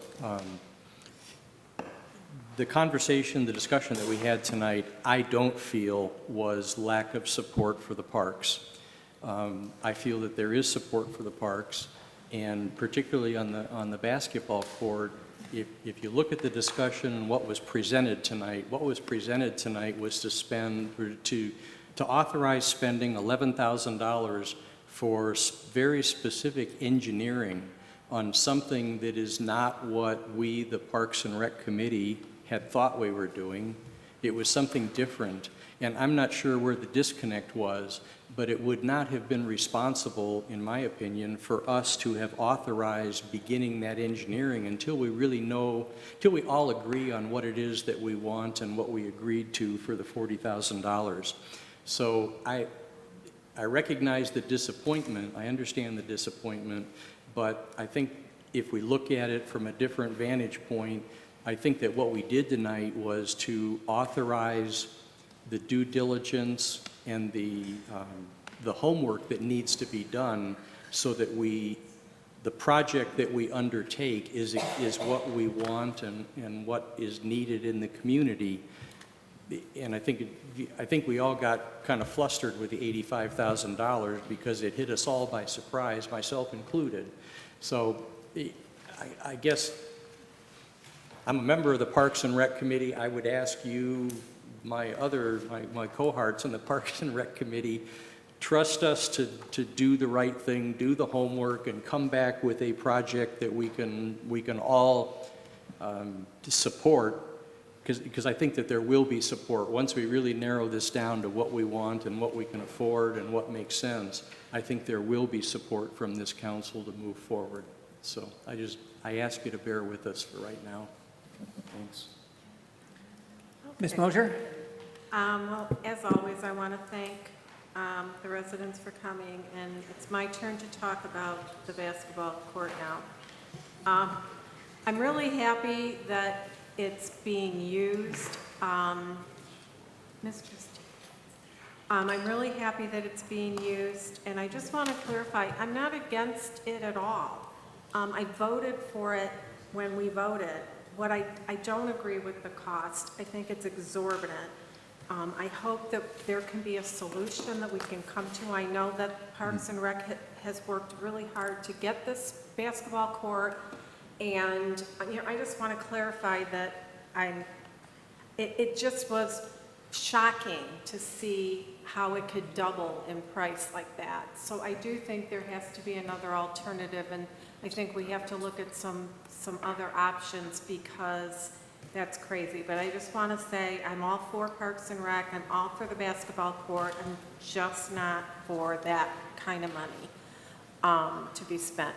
The conversation, the discussion that we had tonight, I don't feel was lack of support for the parks. I feel that there is support for the parks, and particularly on the basketball court. If you look at the discussion and what was presented tonight, was to authorize spending $11,000 for very specific engineering on something that is not what we, the Parks and Rec Committee, had thought we were doing. It was something different, and I'm not sure where the disconnect was, but it would not have been responsible, in my opinion, for us to have authorized beginning that engineering until we really know, till we all agree on what it is that we want and what we agreed to for the $40,000. So I recognize the disappointment, I understand the disappointment, but I think if we look at it from a different vantage point, I think that what we did tonight was to authorize the due diligence and the homework that needs to be done so that the project that we undertake is what we want and what is needed in the community. And I think we all got kind of flustered with the $85,000 because it hit us all by surprise, myself included. So I guess I'm a member of the Parks and Rec Committee. I would ask you, my cohorts in the Parks and Rec Committee, trust us to do the right thing, do the homework, and come back with a project that we can all support. Because I think that there will be support. Once we really narrow this down to what we want and what we can afford and what makes sense, I think there will be support from this council to move forward. So I ask you to bear with us for right now. Thanks. Ms. Mosier? Well, as always, I want to thank the residents for coming, and it's my turn to talk about the basketball court now. I'm really happy that it's being used Ms. Christie, I'm really happy that it's being used, and I just want to clarify, I'm not against it at all. I voted for it when we voted. What I don't agree with the cost. I think it's exorbitant. I hope that there can be a solution that we can come to. I know that Parks and Rec has worked really hard to get this basketball court, and I just want to clarify that it just was shocking to see how it could double in price like that. So I do think there has to be another alternative, and I think we have to look at some other options because that's crazy. But I just want to say I'm all for Parks and Rec. I'm all for the basketball court. I'm just not for that kind of money to be spent.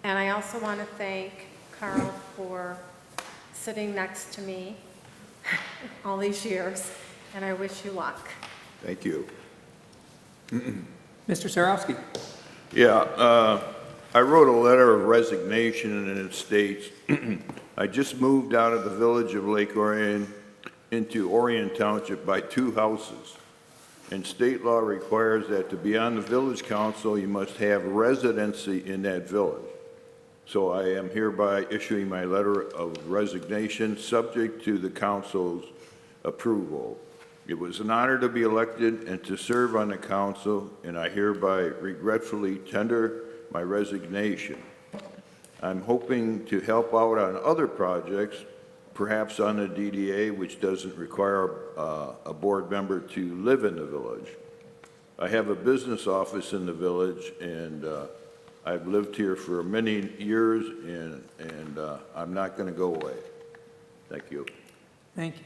And I also want to thank Carl for sitting next to me all these years, and I wish you luck. Thank you. Mr. Sarowski. Yeah, I wrote a letter of resignation, and it states, I just moved out of the village of Lake Orion into Orion Township by 2 houses. And state law requires that to be on the village council, you must have residency in that village. So I am hereby issuing my letter of resignation, subject to the council's approval. It was an honor to be elected and to serve on the council, and I hereby regretfully tender my resignation. I'm hoping to help out on other projects, perhaps on the DDA, which doesn't require a board member to live in the village. I have a business office in the village, and I've lived here for many years, and I'm not going to go away. Thank you. Thank you.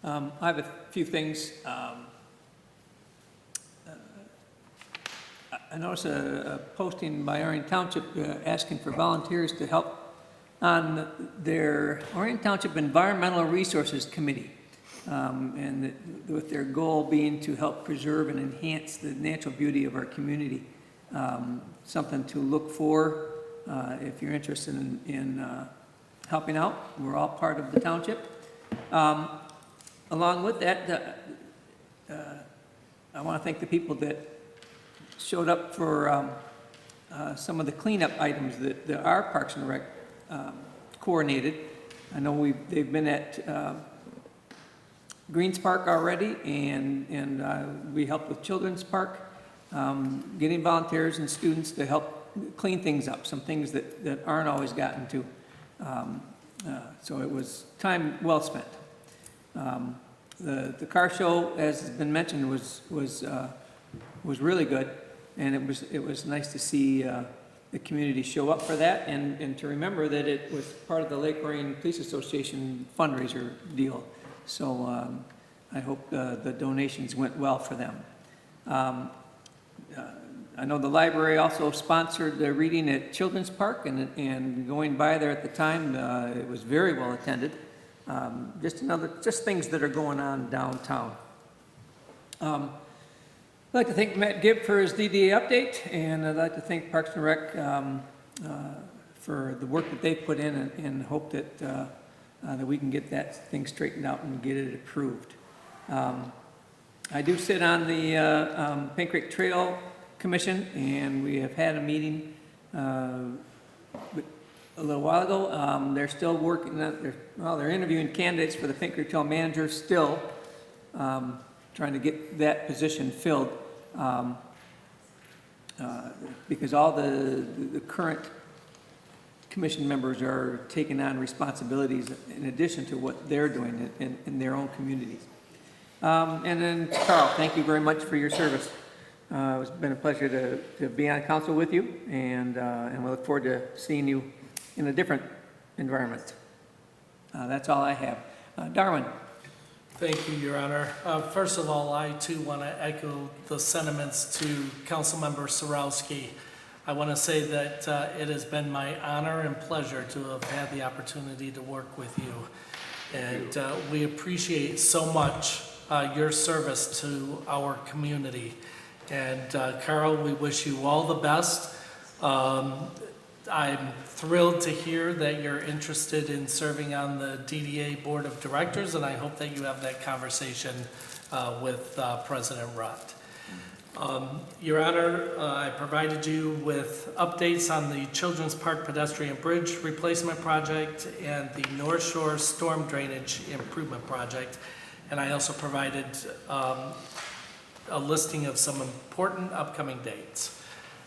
I have a few things. I noticed a posting by Orion Township asking for volunteers to help on their Orion Township Environmental Resources Committee, and with their goal being to help preserve and enhance the natural beauty of our community. Something to look for if you're interested in helping out. We're all part of the township. Along with that, I want to thank the people that showed up for some of the cleanup items that our Parks and Rec coordinated. I know they've been at Greens Park already, and we helped with Children's Park, getting volunteers and students to help clean things up, some things that aren't always gotten to. So it was time well spent. The car show, as has been mentioned, was really good, and it was nice to see the community show up for that, and to remember that it was part of the Lake Orion Police Association fundraiser deal. So I hope the donations went well for them. I know the library also sponsored the reading at Children's Park, and going by there at the time, it was very well attended. Just things that are going on downtown. I'd like to thank Matt Gibb for his DDA update, and I'd like to thank Parks and Rec for the work that they put in, and hope that that we can get that thing straightened out and get it approved. I do sit on the Pink Creek Trail Commission, and we have had a meeting a little while ago. They're still working, they're interviewing candidates for the Pink Creek Trail manager still, trying to get that position filled, because all the current commission members are taking on responsibilities in addition to what they're doing in their own communities. And then, Carl, thank you very much for your service. It's been a pleasure to be on council with you, and we look forward to seeing you in a different environment. That's all I have. Darwin. Thank you, Your Honor. First of all, I too want to echo the sentiments to Councilmember Sarowski. I want to say that it has been my honor and pleasure to have had the opportunity to work with you. And we appreciate so much your service to our community. And Carl, we wish you all the best. I'm thrilled to hear that you're interested in serving on the DDA Board of Directors, and I hope that you have that conversation with President Rutt. Your Honor, I provided you with updates on the Children's Park Pedestrian Bridge Replacement Project and the North Shore Storm Drainage Improvement Project, and I also provided a listing of some important upcoming dates.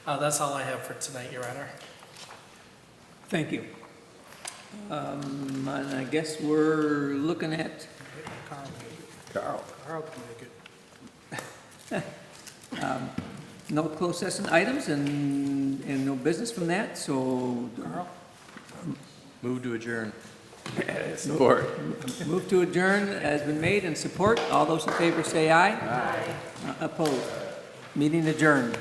That's all I have for tonight, Your Honor. Thank you. And I guess we're looking at, Carl. Carl can make it. no closed session items and no business from that, so Carl? Move to adjourn. Support. move to adjourn has been made and support. All those in favor say aye. Aye. Opposed? Meeting adjourned.